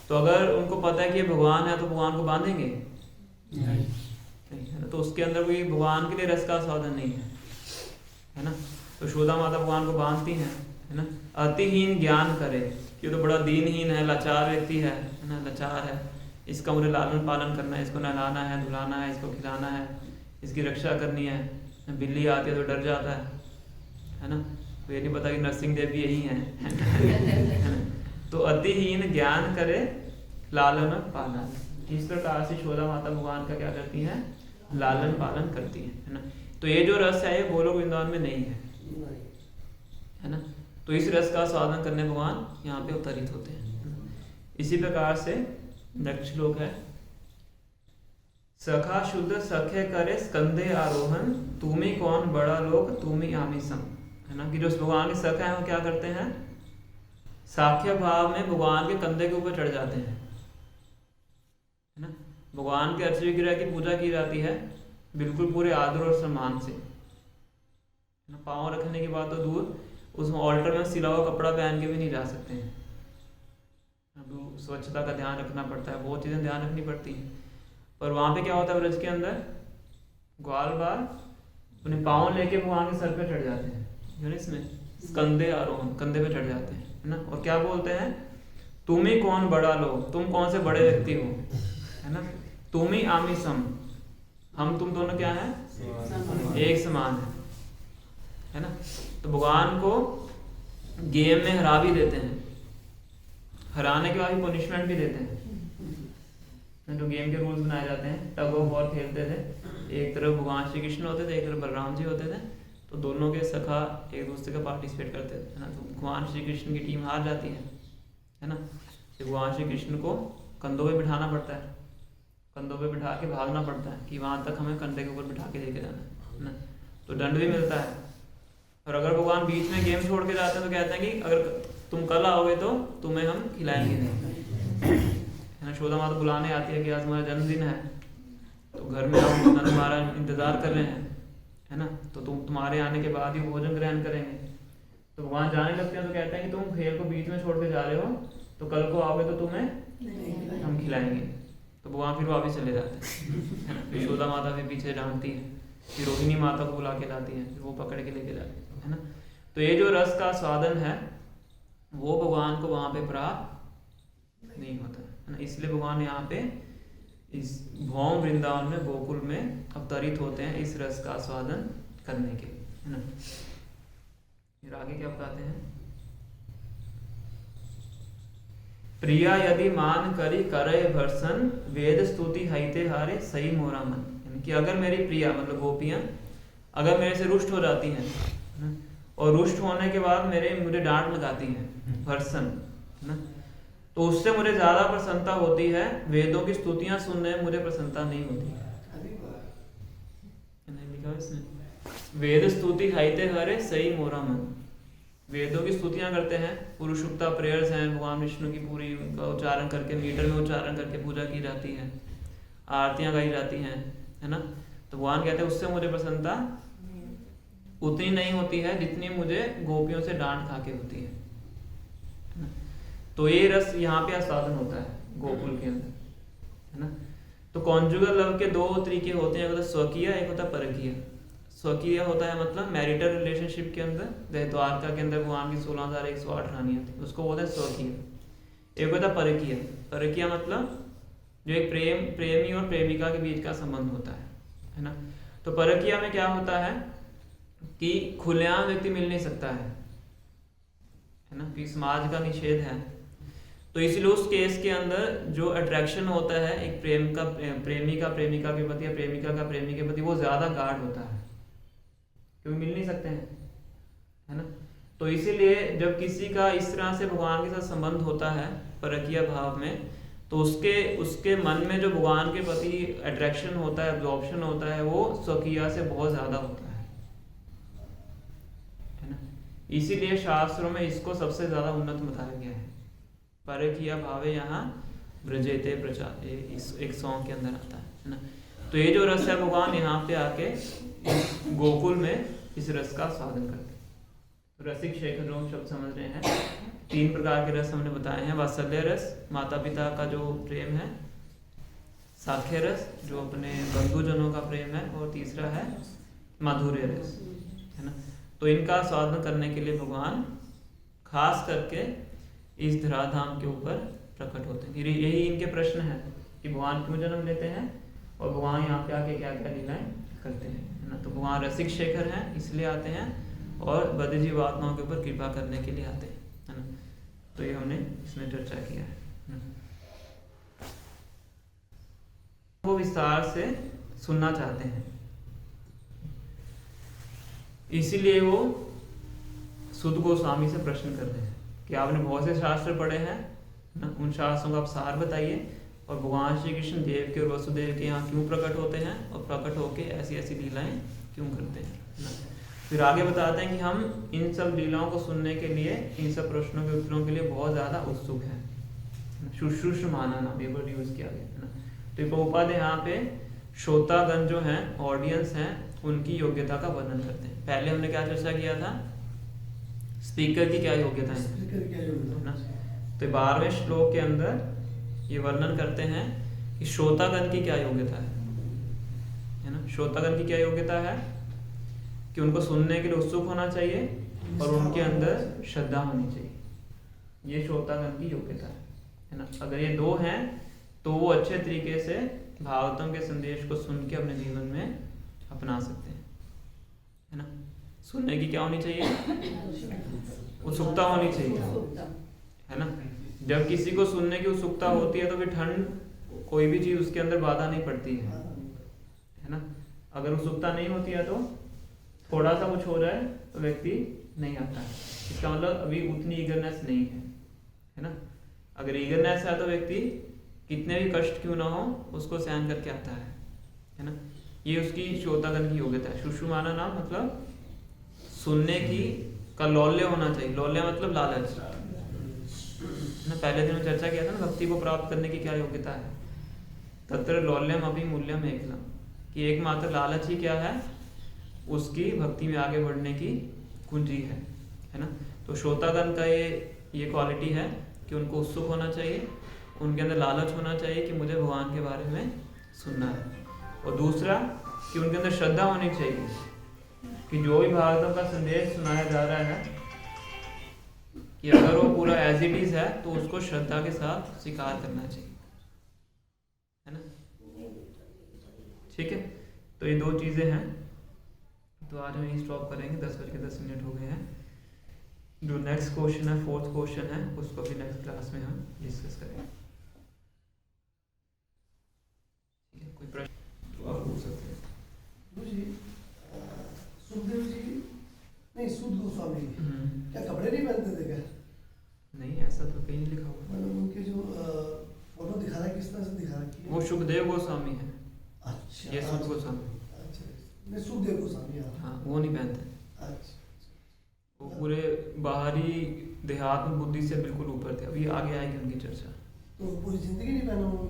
तो अगर उनको पता है कि ये भगवान है तो भगवान को बांधेंगे नहीं, है ना। तो उसके अंदर कोई भगवान के लिए रस का स्वादन नहीं है ना। तो यशोदा माता भगवान को बांधती हैं, है ना। अतिहीन ज्ञान करे, ये तो बड़ा दीनहीन है, लाचार व्यक्ति है ना, लाचार है, इसका मुझे लालन पालन करना है, इसको नहलाना है, धुलाना है, इसको खिलाना है, इसकी रक्षा करनी है। बिल्ली आती है तो डर जाता है ना। तो ये नहीं पता कि नरसिंह देव भी यही हैं। तो अतिहीन ज्ञान करे लालन पालन, इस प्रकार से यशोदा माता भगवान का क्या करती हैं? लालन पालन करती हैं, है ना। तो ये जो रस है ये गोलोक वृंदावन में नहीं है ना। तो इस रस का स्वादन करने भगवान यहाँ पे अवतरित होते हैं। इसी प्रकार से नेक्स्ट श्लोक है, सखा शुद्ध सखे करे स्कंदे आरोहण, तुम्ही कौन बड़ा लोक तुम्ही आमी सम, है ना। कि जो भगवान के सखा है वो क्या करते हैं? साख्य भाव में भगवान के कंधे के ऊपर चढ़ जाते हैं, है ना। भगवान के अर्च विग्रह की पूजा की जाती है बिल्कुल पूरे आदर और सम्मान से, है ना। पाँव रखने के बाद तो दूर, उस ऑल्टर में सिला हुआ कपड़ा पहन के भी नहीं जा सकते हैं। अब स्वच्छता का ध्यान रखना पड़ता है, बहुत चीज़ें ध्यान रखनी पड़ती हैं। पर वहाँ पे क्या होता है, ब्रज के अंदर ग्वाल बाल अपने पाँव लेके भगवान के सर पे चढ़ जाते हैं, है ना। इसमें कंधे आरोहण, कंधे पे चढ़ जाते हैं, है ना। और क्या बोलते हैं? तुम ही कौन बड़ा लोग, तुम कौन से बड़े व्यक्ति हो, है ना। तुम ही आमी सम, हम तुम दोनों क्या है? एक समान है ना। तो भगवान को गेम में हरा भी देते हैं, हराने के बाद भी पनिशमेंट भी देते हैं। जो गेम के रूल्स बनाए जाते हैं, टग ऑफ वॉर खेलते थे, एक तरफ भगवान श्री कृष्ण होते थे, एक तरफ बलराम जी होते थे। तो दोनों के सखा एक दूसरे का पार्टिसिपेट करते थे, है ना। तो भगवान श्री कृष्ण की टीम हार जाती है ना। तो भगवान श्री कृष्ण को कंधों पे बिठाना पड़ता है, कंधों पे बिठा के भागना पड़ता है कि वहाँ तक हमें कंधे के ऊपर बिठा के लेके जाना है ना। तो दंड भी मिलता है। और अगर भगवान बीच में गेम छोड़ के जाते हैं तो कहते हैं कि अगर तुम कल आओगे तो तुम्हें हम खिलाएंगे नहीं, है ना। यशोदा माता बुलाने आती है कि आज तुम्हारा जन्मदिन है, तो घर में आओ, तुम्हारा इंतजार कर रहे हैं, है ना। तो तुम्हारे आने के बाद ही भोजन ग्रहण करेंगे। तो भगवान जाने लगते हैं तो कहते हैं कि तुम खेल को बीच में छोड़ के जा रहे हो, तो कल को आओगे तो तुम्हें हम खिलाएंगे। तो भगवान फिर वापिस चले जाते हैं, है ना। यशोदा माता फिर पीछे डांटती है, फिर रोहिणी माता को बुला के लाती है, फिर वो पकड़ के लेके जाती है ना। तो ये जो रस का स्वादन है वो भगवान को वहाँ पे प्राप्त नहीं होता, है ना। इसलिए भगवान यहाँ पे इस भौम वृंदावन में, गोकुल में अवतरित होते हैं इस रस का स्वादन करने के, है ना। फिर आगे क्या बताते हैं, प्रिया यदि मान करी करे भर्सन, वेद स्तुति हईते हारे सही मोरा मन। यानी कि अगर मेरी प्रिया मतलब गोपियां अगर मेरे से रुष्ट हो जाती हैं, है ना, और रुष्ट होने के बाद मुझे डांट लगाती हैं, भर्सन, है ना, तो उससे मुझे ज़्यादा प्रसन्नता होती है, वेदों की स्तुतियाँ सुनने में मुझे प्रसन्नता नहीं होती है। लिखा इसमें, वेद स्तुति खाइते हरे सही मोरा मन। वेदों की स्तुतियाँ करते हैं, पुरुषोक्ता प्रेयर्स हैं, भगवान विष्णु की पूरी उनका उच्चारण करके, मीटर में उच्चारण करके पूजा की जाती है, आरतियाँ गाई जाती हैं, है ना, तो भगवान कहते हैं उससे मुझे प्रसन्नता उतनी नहीं होती है जितनी मुझे गोपियों से डांट खा के होती है ना? तो ये रस यहाँ पे आस्वादन होता है गोकुल के अंदर, है ना। तो कॉन्जुगल लव के दो तरीके होते हैं, एक होता है स्वकीय, एक होता है परकीय। स्वकीय होता है मतलब मैरिटल रिलेशनशिप के अंदर, जैसे द्वारका के अंदर भगवान की 16,108 रानियाँ थी, उसको बोलते हैं स्वकीय। एक होता है परकीय। परकीय मतलब जो एक प्रेमी और प्रेमिका के बीच का संबंध होता है ना। तो परकीय में क्या होता है कि खुलेआम व्यक्ति मिल नहीं सकता है ना, कि समाज का निषेध है, तो इसलिए उस केस के अंदर जो अट्रैक्शन होता है एक प्रेमी का प्रेमिका के प्रति या प्रेमिका का प्रेमी के प्रति, वो ज्यादा गाढ़ होता है, क्योंकि मिल नहीं सकते हैं, है ना। तो इसीलिए जब किसी का इस तरह से भगवान के साथ संबंध होता है परकीय भाव में, तो उसके मन में जो भगवान के प्रति अट्रैक्शन होता है, एब्जॉर्प्शन होता है, वो स्वकीय से बहुत ज्यादा होता है ना। इसीलिए शास्त्रों में इसको सबसे ज्यादा उन्नत बताया गया है। परकीय भावे यहाँ ब्रजेते प्रचार, इस एक सॉन्ग के अंदर आता है ना। तो ये जो रस है भगवान यहाँ पे आके गोकुल में इस रस का स्वादन करते हैं। तो रसिक शेखर जो हम शब्द समझ रहे हैं, 3 प्रकार के रस हमने बताए हैं। वात्सल्य रस, माता पिता का जो प्रेम है, साख्य रस जो अपने बंधुजनों का प्रेम है, और तीसरा है माधुर्य रस, है ना। तो इनका स्वादन करने के लिए भगवान खास करके इस धराधाम के ऊपर प्रकट होते हैं। यही इनके प्रश्न है कि भगवान क्यों जन्म लेते हैं और भगवान यहाँ पे आके क्या क्या लीलाएं करते हैं, है ना। तो भगवान रसिक शेखर हैं इसलिए आते हैं, और बद्ध जीव आत्माओं के ऊपर कृपा करने के लिए आते हैं, है ना। तो ये हमने इसमें चर्चा किया है। वो विस्तार से सुनना चाहते हैं, इसीलिए वो सुध गोस्वामी से प्रश्न करते हैं कि आपने बहुत से शास्त्र पढ़े हैं ना, उन शास्त्रों का आप सार बताइए, और भगवान श्री कृष्ण देव के और वसुदेव के यहाँ क्यों प्रकट होते हैं, और प्रकट होके ऐसी ऐसी लीलाएं क्यों करते हैं ना। फिर आगे बताते हैं कि हम इन सब लीलाओं को सुनने के लिए, इन सब प्रश्नों के उत्तरों के लिए बहुत ज़्यादा उत्सुक हैं। शुश्रूषमाना नाम ये वर्ड यूज़ किया गया है ना। तो प्रभुपाद यहाँ पे श्रोतागण जो हैं, ऑडियंस हैं, उनकी योग्यता का वर्णन करते हैं। पहले हमने क्या चर्चा किया था, स्पीकर की क्या योग्यता है ना। तो 12वें श्लोक के अंदर ये वर्णन करते हैं कि श्रोतागण की क्या योग्यता है ना। श्रोतागण की क्या योग्यता है कि उनको सुनने के लिए उत्सुक होना चाहिए और उनके अंदर श्रद्धा होनी चाहिए, ये श्रोतागण की योग्यता है ना। अगर ये 2 हैं तो वो अच्छे तरीके से भागवतम के संदेश को सुन के अपने जीवन में अपना सकते हैं, है ना। सुनने की क्या होनी चाहिए, उत्सुकता होनी चाहिए, है ना। जब किसी को सुनने की उत्सुकता होती है तो फिर ठंड कोई भी चीज़ उसके अंदर बाधा नहीं पड़ती है ना। अगर उत्सुकता नहीं होती है तो थोड़ा सा कुछ हो जाए तो व्यक्ति नहीं आता है, इसका मतलब अभी उतनी ईगरनेस नहीं है ना। अगर ईगरनेस है तो व्यक्ति कितने भी कष्ट क्यों ना हो उसको सहन करके आता है ना। ये उसकी श्रोतागण की योग्यता है। शुश्रूमाना नाम मतलब सुनने की का लौल्य होना चाहिए। लौल्य मतलब लालच ना। पहले दिन में चर्चा किया था ना, भक्ति को प्राप्त करने की क्या योग्यता है। तत्र लौल्यम अभी मूल्यम एकलम, कि एकमात्र लालच ही क्या है, उसकी भक्ति में आगे बढ़ने की कुंजी है ना। तो श्रोतागण का ये क्वालिटी है कि उनको उत्सुक होना चाहिए, उनके अंदर लालच होना चाहिए कि मुझे भगवान के बारे में सुनना है, और दूसरा कि उनके अंदर श्रद्धा होनी चाहिए कि जो भी भागवतम का संदेश सुनाया जा रहा है कि अगर वो पूरा एज इट इज है तो उसको श्रद्धा के साथ स्वीकार करना चाहिए, है ना। ठीक है, तो ये 2 चीजें हैं। तो आज हम यही स्टॉप करेंगे, 10:10 हो गए हैं। जो नेक्स्ट क्वेश्चन है, 4th क्वेश्चन है, उसको भी नेक्स्ट क्लास में हम डिस्कस करेंगे। कोई प्रश्न तो आप पूछ सकते हैं। स्वामी हम्म। क्या कपड़े नहीं पहनते थे क्या? नहीं, ऐसा तो कहीं नहीं लिखा हुआ। मतलब उनके जो फोटो दिखा रहा है किस तरह से दिखा रखी है? वो सुखदेव गोस्वामी है, अच्छा, ये सुख गोस्वामी। अच्छा, नहीं सुखदेव गोस्वामी, हाँ। हाँ, वो नहीं पहनते। अच्छा, वो पूरे बाहरी देहात्म बुद्धि से बिल्कुल ऊपर थे। अभी आगे आएगी उनकी चर्चा। तो पूरी जिंदगी नहीं पहना उन्होंने?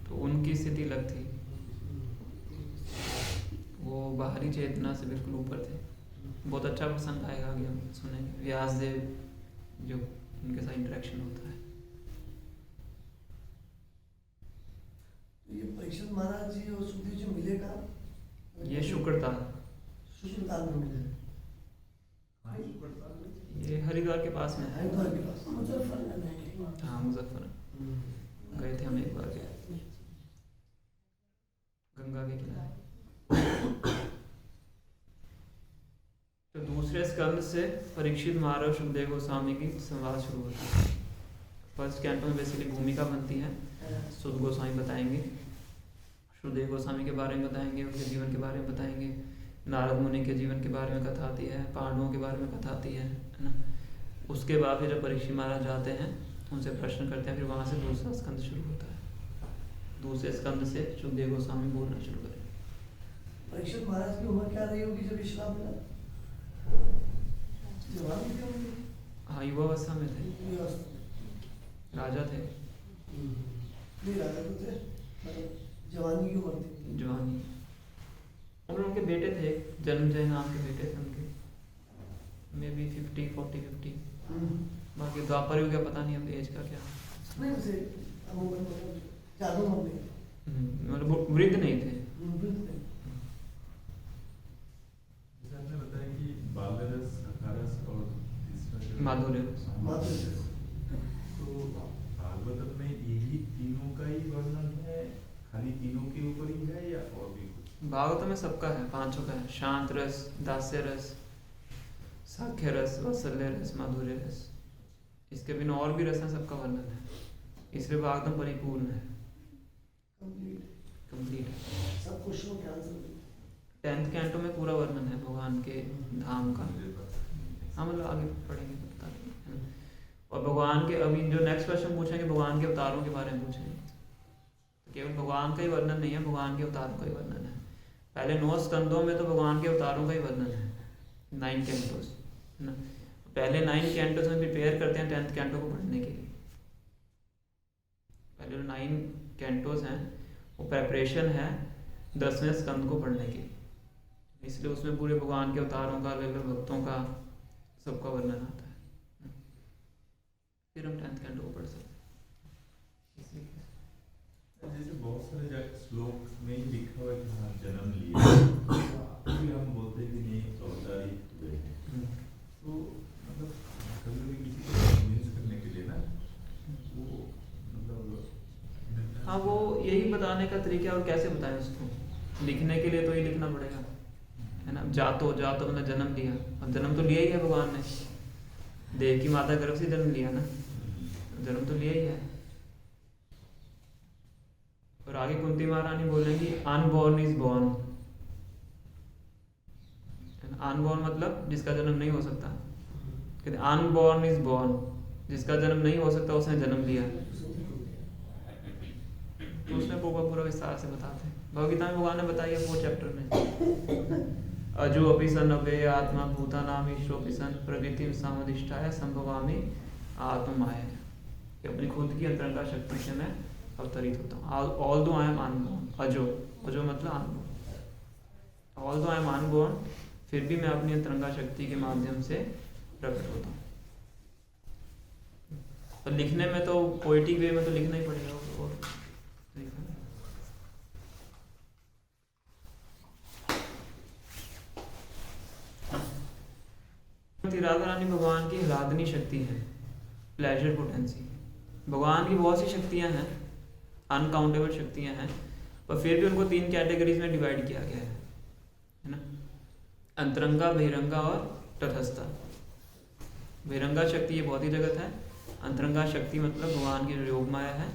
तो उनकी स्थिति अलग थी, वो बाहरी चेतना से बिल्कुल ऊपर थे। बहुत अच्छा प्रसंग आएगा, आगे हम सुनेंगे। व्यासदेव जो उनके साथ इंटरेक्शन होता है। तो ये परीक्षित महाराज जी और सुखदेव जी मिले कहाँ? ये शुक्रता, शुक्रताल में मिले। ये हरिद्वार के पास में है। हरिद्वार के पास। हाँ, मुजफ्फर गए थे हम एक बार, गंगा के किनारे। तो दूसरे स्कंद से परीक्षित महाराज सुखदेव गोस्वामी की संवाद शुरू होता है। फर्स्ट कैंटो में बेसिकली भूमिका बनती है, सुध गोस्वामी बताएंगे, सुखदेव गोस्वामी के बारे में बताएंगे, उनके जीवन के बारे में बताएंगे, नारद मुनि के जीवन के बारे में कथा आती है, पांडवों के बारे में कथा आती है ना। उसके बाद फिर जब परीक्षित महाराज जाते हैं, उनसे प्रश्न करते हैं, फिर वहाँ से दूसरा स्कंद शुरू होता है। दूसरे स्कंद से सुखदेव गोस्वामी बोलना शुरू करें। परीक्षित महाराज की उम्र क्या रही होगी जब श्राप मिला? जवान थे होंगे? हाँ, युवावस्था में थे, राजा थे। नहीं, राजा तो थे, मतलब जवानी की उम्र थी। जवानी और उनके बेटे थे, जन्मजय नाम के बेटे थे उनके, मे बी 50, 40, 50। बाकी द्वापर युग का पता नहीं अब एज का क्या। नहीं, वैसे अमूमन ज्यादा उम्र नहीं। मतलब वृद्ध नहीं थे। वृद्ध नहीं। जैसे आपने बताया कि बालरस, अखारस और तीसरा जो माधुर्य। माधुर्य। तो भागवत में यही तीनों का ही वर्णन है, खाली तीनों के ऊपर ही है या और भी कुछ? भागवत में सबका है, पांचों का है। शांत रस, दास्य रस, साख्य रस, वात्सल्य रस, माधुर्य रस। इसके बिना और भी रस है, सबका वर्णन है, इसलिए भागवत परिपूर्ण है, कंप्लीट है। सब क्वेश्चनों के आंसर 10th कैंटो में पूरा वर्णन है भगवान के धाम का। हाँ, मतलब आगे पढ़ेंगे तो बता देंगे, है ना। और भगवान के अभी जो नेक्स्ट क्वेश्चन पूछेंगे, भगवान के अवतारों के बारे में पूछेंगे। तो केवल भगवान का ही वर्णन नहीं है, भगवान के अवतारों का ही वर्णन है। पहले 9 स्कंदों में तो भगवान के अवतारों का ही वर्णन है, 9 कैंटोस, है ना। पहले 9 कैंटोस में प्रिपेयर करते हैं 10th कैंटो को पढ़ने के लिए। पहले जो 9 कैंटोस हैं वो प्रेपरेशन है 10वें स्कंद को पढ़ने की, इसलिए उसमें पूरे भगवान के अवतारों का, अलग अलग भक्तों का, सबका वर्णन आता है। फिर हम 10th कैंटो को पढ़ सकते हैं। जैसे बहुत सारे श्लोक में ही लिखा हुआ है कि हाँ जन्म लिया, फिर हम बोलते हैं कि नहीं अवतारित हुए हैं। तो मतलब कभी कभी किसी को कन्विंस करने के लिए ना वो मतलब हाँ, वो यही बताने का तरीका, और कैसे बताएं उसको। लिखने के लिए तो ये लिखना पड़ेगा, है ना। जातो मतलब जन्म लिया, और जन्म तो लिया ही है भगवान ने, देव की माता गर्भ से जन्म लिया ना, जन्म तो लिया ही है। और आगे कुंती महारानी बोलेंगी अनबॉर्न इज बॉर्न। अनबॉर्न मतलब जिसका जन्म नहीं हो सकता, कहते अनबॉर्न इज बॉर्न, जिसका जन्म नहीं हो सकता उसने जन्म लिया। तो उसमें पूरा विस्तार से बताते हैं। भगवद्गीता में भगवान ने बताई है 4 चैप्टर में, अजो अपि सन अव्यय आत्मा भूतानाम ईशोपि सन प्रकृतिम समुदिष्ठाय संभवामि आत्ममाया, कि अपनी खुद की अंतरंगा शक्ति से मैं अवतरित होता हूँ। ऑल्दो आई एम अनबोर्न, अजो मतलब unborn, although I am unborn, फिर भी मैं अपनी अंतरंगा शक्ति के माध्यम से प्रकट होता हूँ। और लिखने में तो पोएटिक वे में तो लिखना ही पड़ेगा। और राधा रानी भगवान की ह्लादनी शक्ति है, प्लेजर पोटेंसी। भगवान की बहुत सी शक्तियां हैं, अनकाउंटेबल शक्तियां हैं, पर फिर भी उनको 3 कैटेगरीज में डिवाइड किया गया है ना। अंतरंगा, बहिरंगा और तटस्था। बहिरंगा शक्ति ये भौतिक जगत है, अंतरंगा शक्ति मतलब भगवान की जो योग माया है,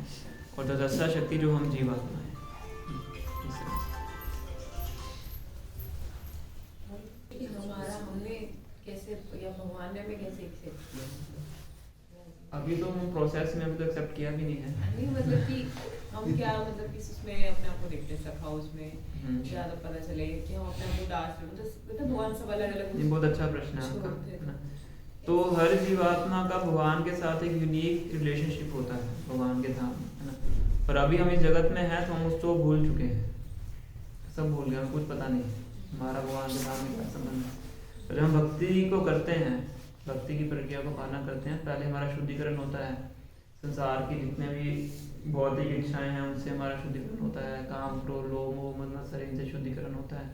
और तटस्था शक्ति जो हम जीवात्मा है। कि हमारा हमने कैसे या भगवान ने हमें कैसे एक्सेप्ट किया। अभी तो हम प्रोसेस में अभी तो एक्सेप्ट किया भी नहीं है। नहीं मतलब कि हम क्या मतलब कि उसमें अपने आप को देखते हैं सब हाउस में ज़्यादा पता चले कि हम अपने आप को डांस मतलब भगवान सब अलग अलग। ये बहुत अच्छा प्रश्न है आपका, है ना। तो हर जीवात्मा का भगवान के साथ एक यूनिक रिलेशनशिप होता है भगवान के धाम में, है ना। पर अभी हम इस जगत में हैं तो हम उसको भूल चुके हैं, सब भूल गए, हमें कुछ पता नहीं है हमारा भगवान के धाम में क्या संबंध है। तो जब हम भक्ति को करते हैं, भक्ति की प्रक्रिया को पालन करते हैं, पहले हमारा शुद्धिकरण होता है। संसार की जितने भी भौतिक इच्छाएं हैं उनसे हमारा शुद्धिकरण होता है। काम, क्रोध, लोभ, मोह, मद, मत्सर, इनसे शुद्धिकरण होता है।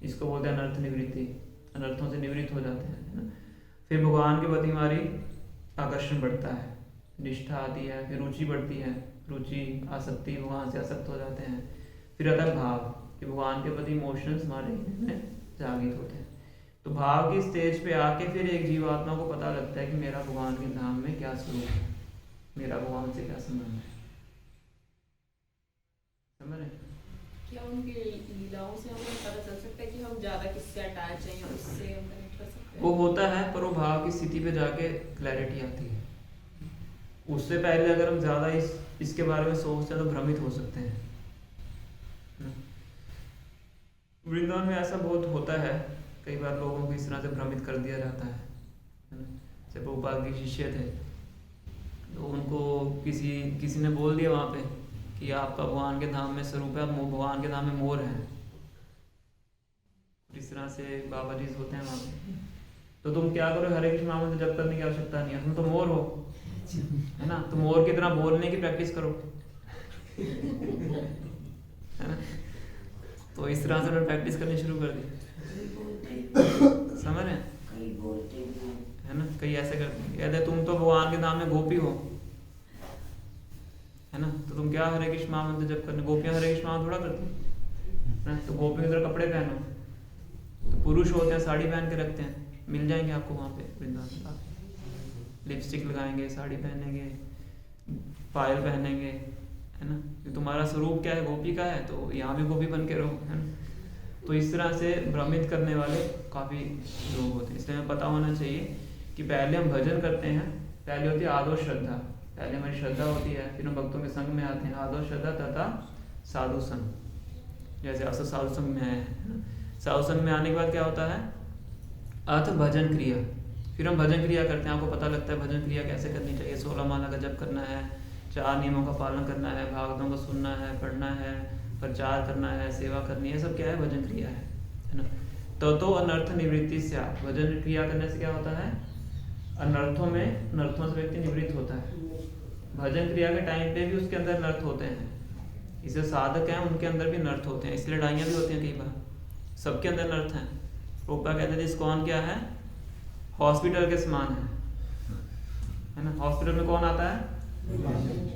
इसको बोलते हैं अनर्थ निवृत्ति, अनर्थों से निवृत्त हो जाते हैं, है ना। फिर भगवान के प्रति हमारी आकर्षण बढ़ता है, निष्ठा आती है, फिर रुचि बढ़ती है, रुचि, आसक्ति, भगवान से आसक्त हो जाते हैं। फिर आता है भाव, कि भगवान के प्रति इमोशंस हमारे में जागृत होते हैं। तो भाव की स्टेज पे आके फिर एक जीवात्मा को पता लगता है कि मेरा भगवान के धाम में क्या स्वरूप है, मेरा भगवान से क्या संबंध है। समझ रहे? क्या उनकी लीलाओं से हमें पता चल सकता है कि हम ज़्यादा किससे अटैच हैं या उससे हम कनेक्ट कर सकते हैं? वो होता है, पर वो भाव की स्थिति पे जाके क्लैरिटी आती है। उससे पहले अगर हम ज़्यादा इसके बारे में सोचते हैं तो भ्रमित हो सकते हैं। वृंदावन में ऐसा बहुत होता है, कई बार लोगों को इस तरह से भ्रमित कर दिया जाता है ना। जब गोपाल के शिष्य थे तो उनको किसी ने बोल दिया वहाँ पे कि आपका भगवान के धाम में स्वरूप है, आप भगवान के धाम में मोर हैं। इस तरह से बाबा जी होते हैं वहाँ पे, तो तुम क्या करो, हरे कृष्ण नाम जब करने की आवश्यकता नहीं है, तुम तो मोर हो, है ना। तो मोर की तरह बोलने की प्रैक्टिस करो, है ना। तो इस तरह से उन्होंने प्रैक्टिस करनी शुरू कर दी। समझ रहे हैं, है ना। कई ऐसे करते हैं, कहते तुम तो भगवान के धाम में गोपी हो, है ना, तो तुम क्या हरे कृष्ण महामंत्र जब करने, गोपियां हरे कृष्ण महामंत्र थोड़ा करती हैं, तो गोपियों की तरह कपड़े पहनो। तो पुरुष होते हैं साड़ी पहन के रखते हैं, मिल जाएंगे आपको वहाँ पे वृंदावन में, लिपस्टिक लगाएंगे, साड़ी पहनेंगे, पायल पहनेंगे, है ना। तो तुम्हारा स्वरूप क्या है, गोपी का है, तो यहाँ भी गोपी बन के रहो, है ना। तो इस तरह से भ्रमित करने वाले काफ़ी लोग होते हैं। इसलिए हमें पता होना चाहिए कि पहले हम भजन करते हैं, पहले होती है आदो श्रद्धा, पहले हमारी श्रद्धा होती है, फिर हम भक्तों के संग में आते हैं। आदो श्रद्धा तथा साधु संग, जैसे आप साधु संग में आए हैं, साधु संग में आने के बाद क्या होता है, अर्थ भजन क्रिया। फिर हम भजन क्रिया करते हैं, आपको पता लगता है भजन क्रिया कैसे करनी चाहिए। 16 माला का जप करना है, 4 नियमों का पालन करना है, भागवतों को सुनना है, पढ़ना है, प्रचार करना है, सेवा करनी है, सब क्या है, भजन क्रिया है ना। तो अनर्थ निवृत्ति से आप भजन क्रिया करने से क्या होता है, अनर्थों से व्यक्ति निवृत्त होता है। भजन क्रिया के टाइम पे भी उसके अंदर नर्थ होते हैं, इसे साधक हैं उनके अंदर भी नर्थ होते हैं, इसलिए लड़ाइयाँ भी होती हैं कई बार, सबके अंदर नर्थ हैं। रूपा कहते थे इस्कॉन क्या है, हॉस्पिटल के समान है ना। हॉस्पिटल में कौन आता है,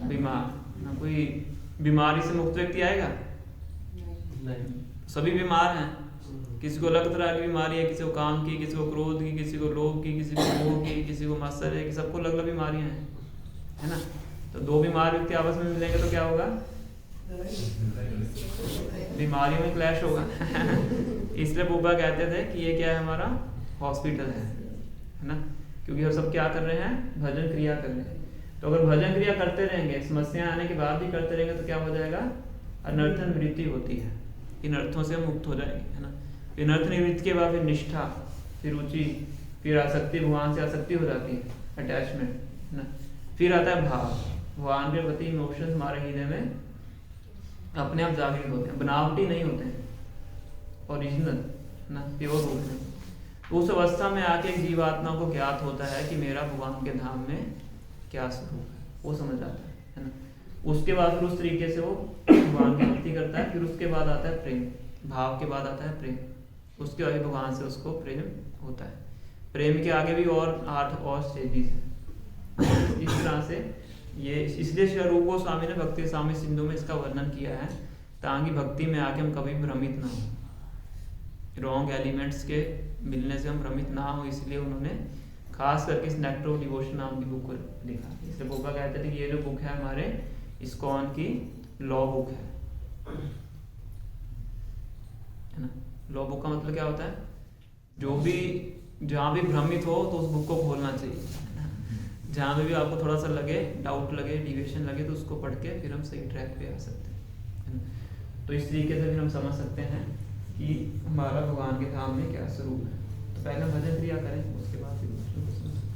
बीमार ना। कोई बीमारी से मुक्त व्यक्ति आएगा नहीं, सभी बीमार हैं। किसी को अलग तरह की बीमारी है, किसी को काम की, किसी को क्रोध की, किसी को लोभ की, किसी को मोह की, किसी को मत्सर है, कि सबको अलग अलग बीमारियां हैं, है ना। तो 2 बीमार व्यक्ति आपस में मिलेंगे तो क्या होगा, बीमारियों में क्लैश होगा। इसलिए बुबा कहते थे कि ये क्या है, हमारा हॉस्पिटल है ना। क्योंकि हम सब क्या कर रहे हैं, भजन क्रिया कर रहे हैं। तो अगर भजन क्रिया करते रहेंगे, समस्या आने के बाद भी करते रहेंगे, तो क्या हो जाएगा, अनर्थ निवृत्ति होती है, इन अर्थों से मुक्त हो जाएंगे, है ना। अनर्थ निवृत्ति के बाद फिर निष्ठा, फिर रुचि, फिर आसक्ति, भगवान से आसक्ति हो जाती है, अटैचमेंट, है ना। फिर आता है भाव, भगवान के प्रति इमोशंस हमारे हृदय में अपने आप जागृत होते हैं, बनावटी नहीं होते हैं, ओरिजिनल ना, प्योर होते हैं। उस अवस्था में आके एक जीवात्मा को ज्ञात होता है कि मेरा भगवान के धाम में क्या स्वरूप है, वो समझ आता है ना। उसके बाद फिर उस तरीके से वो भगवान की भक्ति करता है। फिर उसके बाद आता है प्रेम, भाव के बाद आता है प्रेम, उसके बाद भगवान से उसको प्रेम होता है। प्रेम के आगे भी और 8 और स्टेजेस हैं। इस तरह से ये, इसलिए श्री रूप गोस्वामी ने भक्ति साम्य सिंधु में इसका वर्णन किया है, ताकि भक्ति में आके हम कभी भ्रमित ना हो, रॉन्ग एलिमेंट्स के मिलने से हम भ्रमित ना हो। इसलिए उन्होंने खास करके इस नेक्टर ऑफ डिवोशन नाम की बुक को लिखा। इसलिए गोपा कहते थे कि ये जो बुक है हमारे इस्कॉन की लॉ बुक है ना। लॉ बुक का मतलब क्या होता है, जो भी जहाँ भी भ्रमित हो तो उस बुक को खोलना चाहिए, जहाँ पे भी आपको थोड़ा सा लगे, डाउट लगे, डिविएशन लगे, तो उसको पढ़ के फिर हम सही ट्रैक पे आ सकते हैं, है ना। तो इस तरीके से फिर हम समझ सकते हैं कि हमारा भगवान के धाम में क्या स्वरूप है। तो पहले भजन क्रिया करें, उसके बाद फिर दूसरों को समझें।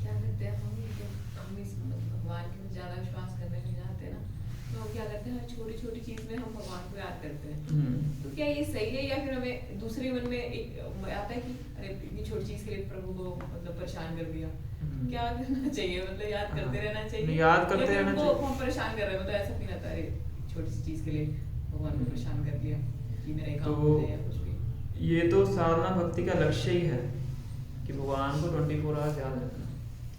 क्या करते हैं हम इस भगवान के ज्यादा विश्वास करने लग जाते हैं ना, तो हम क्या करते हैं छोटी छोटी चीज में हम भगवान को याद करते हैं। तो क्या ये सही है, या फिर हमें दूसरे मन में एक आता है कि अरे इतनी छोटी चीज के लिए प्रभु को मतलब परेशान कर दिया, क्या करना चाहिए, मतलब याद करते रहना चाहिए, याद करते रहना चाहिए। हम परेशान कर रहे हैं, मतलब ऐसा फील आता है अरे छोटी सी चीज के लिए भगवान को परेशान कर दिया कि मेरा एक काम हो जाए या कुछ भी। ये तो साधना भक्ति का लक्ष्य ही है कि भगवान को 24 आवर्स याद रखना।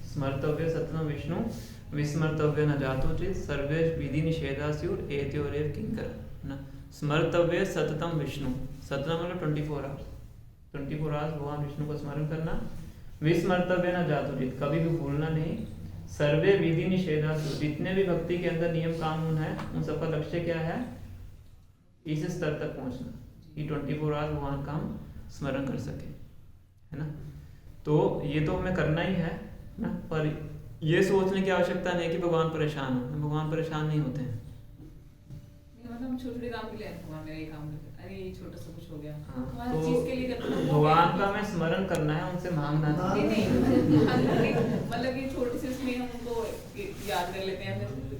स्मर्तव्य सततम विष्णु विस्मर्तव्य न जातोचित सर्वे विधि निषेधास्युर एत्योरेव किंकर, है ना। स्मर्तव्य सततम विष्णु, सततम मतलब 24 आवर्स, 24 आवर्स भगवान विष्णु को स्मरण करना। विस्मर्तव्य न जातोचित, कभी भी भूलना नहीं। सर्वे विधि निषेधास्युर, जितने भी भक्ति के अंदर नियम कानून है उन सबका लक्ष्य क्या है, इस स्तर तक पहुंचना कि 24 आवर्स भगवान का हम स्मरण कर सके, है ना। तो ये तो हमें करना ही है ना, पर ये सोचने की आवश्यकता नहीं कि भगवान परेशान हो, भगवान परेशान नहीं होते हैं। मतलब हम छोटे काम के लिए भगवान मेरा ये काम कर, अरे ये छोटा सा कुछ हो गया, हाँ, हमारा तो चीज के लिए करते हैं, भगवान का हमें स्मरण करना है, उनसे मांगना नहीं नहीं। नहीं मतलब ये छोटे से उसमें हम उनको याद कर लेते हैं,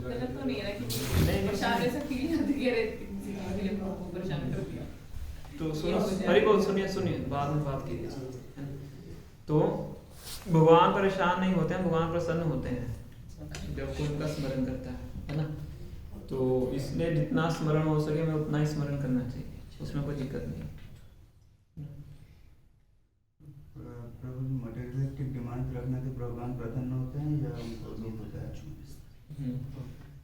गलत तो नहीं है ना कि परेशान ऐसा फील आती है अरे किसी के लिए को परेशान कर दिया। तो सुनो, हरि बोल, सुनिए सुनिए, बाद में बात कीजिए। तो भगवान परेशान नहीं होते हैं, भगवान प्रसन्न होते हैं जब कोई उनका स्मरण करता है ना। तो इसलिए जितना स्मरण हो सके हमें उतना ही स्मरण करना चाहिए, उसमें कोई दिक्कत नहीं। प्रभु मटेरियलिस्टिक डिमांड रखने से भगवान प्रसन्न होते हैं या उनको दुख होता है?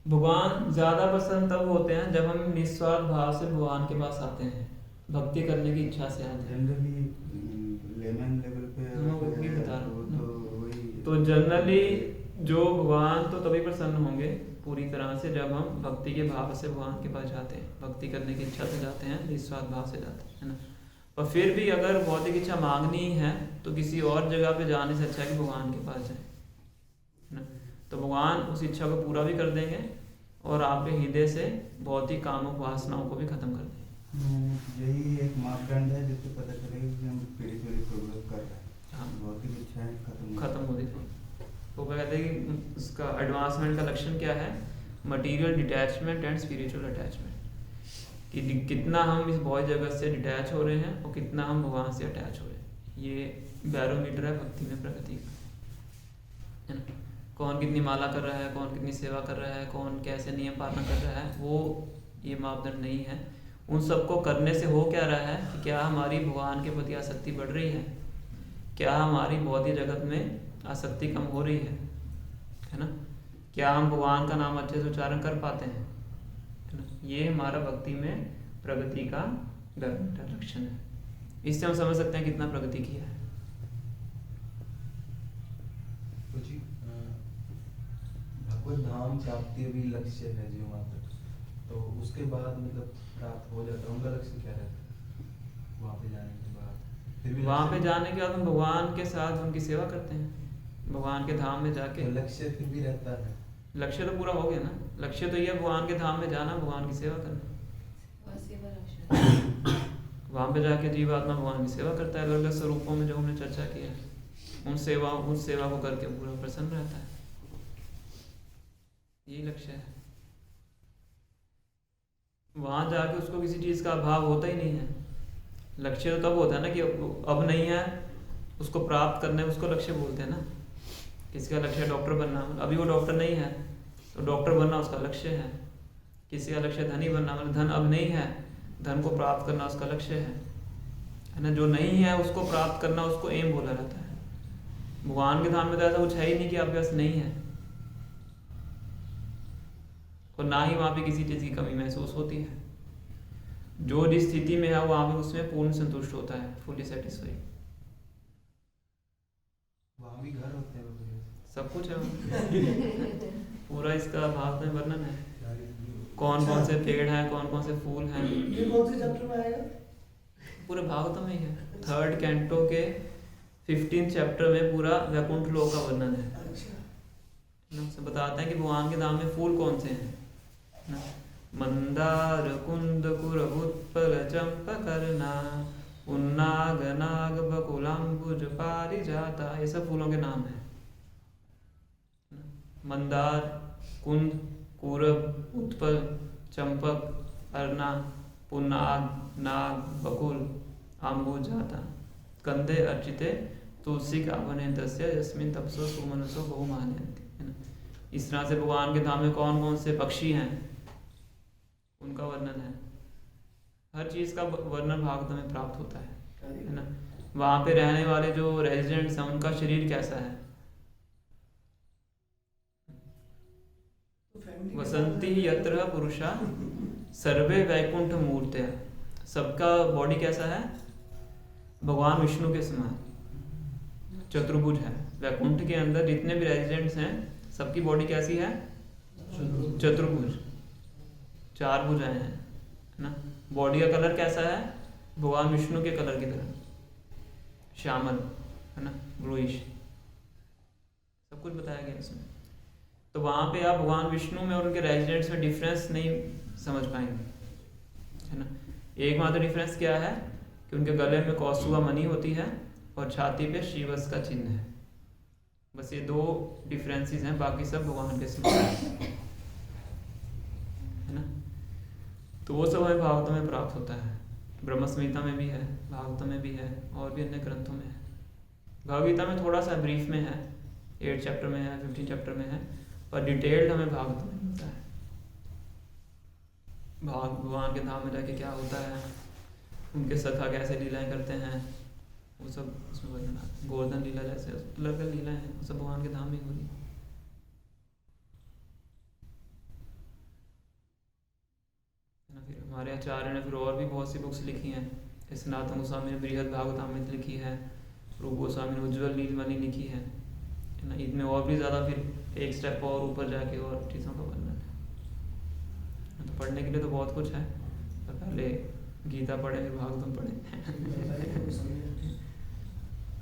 भगवान ज्यादा प्रसन्न तब होते हैं जब हम निस्वार्थ भाव से भगवान के पास आते हैं, भक्ति करने की इच्छा से आते हैं। जनरली लेमन लेवल पे बता रहा हूँ। तो जनरली जो भगवान तो तभी प्रसन्न होंगे पूरी तरह से जब हम भक्ति के भाव से भगवान के पास जाते हैं, भक्ति करने की इच्छा से जाते हैं, निस्वार्थ भाव से जाते हैं, है ना। और फिर भी अगर भौतिक इच्छा मांगनी है तो किसी और जगह पे जाने से अच्छा है कि भगवान के पास जाए, है ना। तो भगवान उस इच्छा को पूरा भी कर देंगे और आपके हृदय से भौतिक कामों वासनाओं को भी खत्म कर देंगे। यही एक मापदंड है जिससे पता चलेगा कि हम स्पिरिचुअली प्रोग्रेस कर रहे हैं। हाँ, भौतिक इच्छाएं खत्म हो गई। तो वो कहते हैं कि उसका एडवांसमेंट का लक्षण क्या है, material detachment and spiritual attachment, कि कितना हम इस भौतिक जगत से डिटैच हो रहे हैं और कितना हम भगवान से अटैच हो रहे हैं। ये बैरोमीटर है भक्ति में प्रगति का, है ना। कौन कितनी माला कर रहा है, कौन कितनी सेवा कर रहा है, कौन कैसे नियम पालन कर रहा है, वो ये मापदंड नहीं है। उन सबको करने से हो क्या रहा है कि क्या हमारी भगवान के प्रति आसक्ति बढ़ रही है, क्या हमारी भौतिक जगत में आसक्ति कम हो रही है ना। क्या हम भगवान का नाम अच्छे से उच्चारण कर पाते हैं, है ना। ये हमारा भक्ति में प्रगति का लक्षण है। इससे हम समझ सकते हैं कितना प्रगति किया है। भगवत धाम प्राप्ति भी लक्ष्य है जो वहाँ तक, तो उसके बाद मतलब प्राप्त हो जाता है, उनका लक्ष्य क्या रहता है वहाँ पे जाने के बाद? वहाँ पे जाने के बाद हम भगवान के साथ उनकी सेवा करते हैं, भगवान के धाम में जाके। तो लक्ष्य फिर भी रहता है? लक्ष्य तो पूरा हो गया ना। लक्ष्य तो ये भगवान के धाम में जाना, भगवान की सेवा करना। वहाँ पे जाके जीवात्मा भगवान की सेवा करता है अलग अलग स्वरूपों में, जो हमने चर्चा की है। उस सेवा को करके पूरा प्रसन्न रहता है। यही लक्ष्य है। वहां जाके उसको किसी चीज का अभाव होता ही नहीं है। लक्ष्य तो तब होता है ना कि अब नहीं है, उसको प्राप्त करने, उसको लक्ष्य बोलते हैं ना। किसी का लक्ष्य डॉक्टर बनना, अभी वो डॉक्टर नहीं है तो डॉक्टर बनना उसका लक्ष्य है। किसी का लक्ष्य धनी बनना, मतलब धन अब नहीं है, धन को प्राप्त करना उसका लक्ष्य है ना। जो नहीं है उसको प्राप्त करना उसको एम बोला जाता है। भगवान के धाम में तो ऐसा कुछ है ही नहीं कि आपके पास नहीं है, और ना ही वहां पे किसी चीज की कमी महसूस होती है। जो जिस स्थिति में है वहां पे उसमें पूर्ण संतुष्ट होता है, फुली सेटिस्फाइड। वहाँ भी घर होते हैं, सब कुछ है पूरा इसका भाव में वर्णन है। कौन कौन से पेड़ हैं, कौन कौन से फूल हैं। ये कौन से चैप्टर में आएगा? पूरे भागवतम में ही है। 3rd कैंटो के 15th चैप्टर में पूरा वैकुंठ लोक का वर्णन है ना। उसमें बताते हैं कि भगवान के धाम में फूल कौन से हैं ना। मंदार कुंद कुरभुत्पल चंपकर्णा उन्नाग नाग बकुलाम्बुज पारिजाता, ये सब फूलों के नाम हैं। मंदार, कुंद, कुरभ, उत्पल, चंपक, अर्ना, पुन्नाग, नाग, बकुल, आम्बुजाता, कंदे अर्चिते तुलसी कावने दस्य यस्मिन तपसो सुमनसो बहुमान्यन्ते, है ना। इस तरह से भगवान के धाम में कौन कौन से पक्षी हैं उनका वर्णन है। हर चीज का वर्णन भागवत में प्राप्त होता है ना। वहां पे रहने वाले जो रेजिडेंट्स हैं उनका शरीर कैसा है। वसंती यत्र पुरुषा सर्वे वैकुंठ मूर्तया, सबका बॉडी कैसा है, भगवान विष्णु के समान चतुर्भुज है। वैकुंठ के अंदर जितने भी रेजिडेंट्स हैं सबकी बॉडी कैसी है, चतुर्भुज, 4 भुजाएं हैं ना। बॉडी का कलर कैसा है, भगवान विष्णु के कलर की तरह श्यामल, है ना, ब्लूइश, सब कुछ बताया गया इसमें। तो वहाँ पे आप भगवान विष्णु में और उनके रेजिडेंट्स में डिफरेंस नहीं समझ पाएंगे, है ना। एकमात्र डिफरेंस क्या है कि उनके गले में कौस्तुभा मणि होती है और छाती पे श्रीवत्स का चिन्ह है। बस ये 2 डिफरेंसेस हैं, बाकी सब भगवान के समान है ना। तो वो सब हमें भागवत में प्राप्त होता है। ब्रह्म संहिता में भी है, भागवत में भी है, और भी अन्य ग्रंथों में है। भगवद गीता में थोड़ा सा ब्रीफ में है, 8 चैप्टर में है, 15 चैप्टर में है, और डिटेल्ड हमें भागवत में मिलता है। भगवान के धाम में जाके क्या होता है, उनके सखा कैसे लीलाएं करते हैं, वो सब उसमें वर्णन आता है। गोवर्धन लीला जैसे अलग अलग लीलाएं हैं, वो सब भगवान के धाम में होगी। फिर हमारे आचार्य ने फिर और भी बहुत सी बुक्स लिखी हैं। सनातन गोस्वामी ने बृहद भागवतामृत लिखी है, रूप गोस्वामी ने उज्ज्वल नीलमणि लिखी है ना। इनमें और भी ज़्यादा फिर एक स्टेप और ऊपर जाके और चीज़ों का वर्णन है। तो पढ़ने के लिए तो बहुत कुछ है, पर पहले गीता पढ़े फिर भागवतम पढ़े।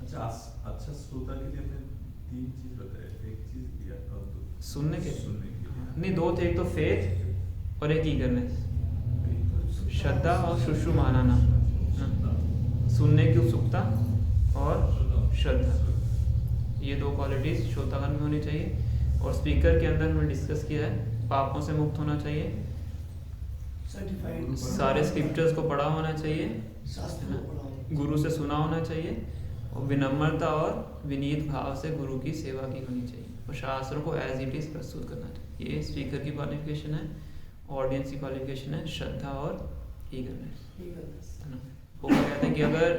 अच्छा श्रोता के लिए 3 चीज बताए। एक चीज किया तो सुनने के नहीं, 2 थे, एक तो फेथ और एक ईगरनेस, श्रद्धा और शुश्रूषमाना, सुनने की उत्सुकता और श्रद्धा, ये 2 क्वालिटीज श्रोतागण में होनी चाहिए। और स्पीकर के अंदर हमने डिस्कस किया है, पापों से मुक्त होना चाहिए, सारे स्क्रिप्चर्स को पढ़ा होना चाहिए, गुरु से सुना होना चाहिए, और विनम्रता और विनीत भाव से गुरु की सेवा की होनी चाहिए, और शास्त्रों को एज इट इज प्रस्तुत करना चाहिए। ये स्पीकर की क्वालिफिकेशन है। ऑडियंस की क्वालिफिकेशन है श्रद्धा और ईगरनेस, है ना। वो कहते हैं कि अगर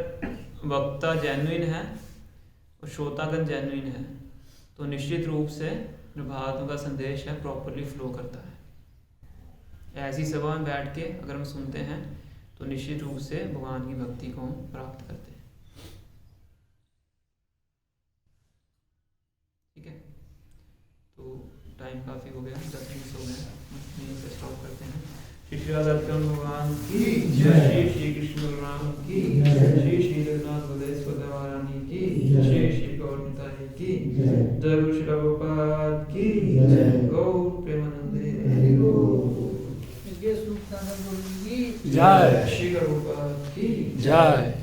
वक्ता जेन्युइन है और श्रोतागण जेन्युइन है तो निश्चित रूप से जो भागवत का संदेश है प्रॉपरली फ्लो करता है। ऐसी सभा में बैठ के अगर हम सुनते हैं तो निश्चित रूप से भगवान की भक्ति को हम प्राप्त करते हैं। ठीक है, तो टाइम काफ़ी हो गया, 10 मिनट हो गए, यहीं से स्टॉप करते हैं। श्री राधाकृष्ण भगवान की जय, श्री कृष्ण बलराम की जय, श्री रघुनाथ बलेश्वर देवारानी की जय, श्री गौरताई की जय, गुरु श्री प्रभुपाद की जय, गौर प्रेमानंदे हरि बोल, जय, श्री प्रभुपाद की जय।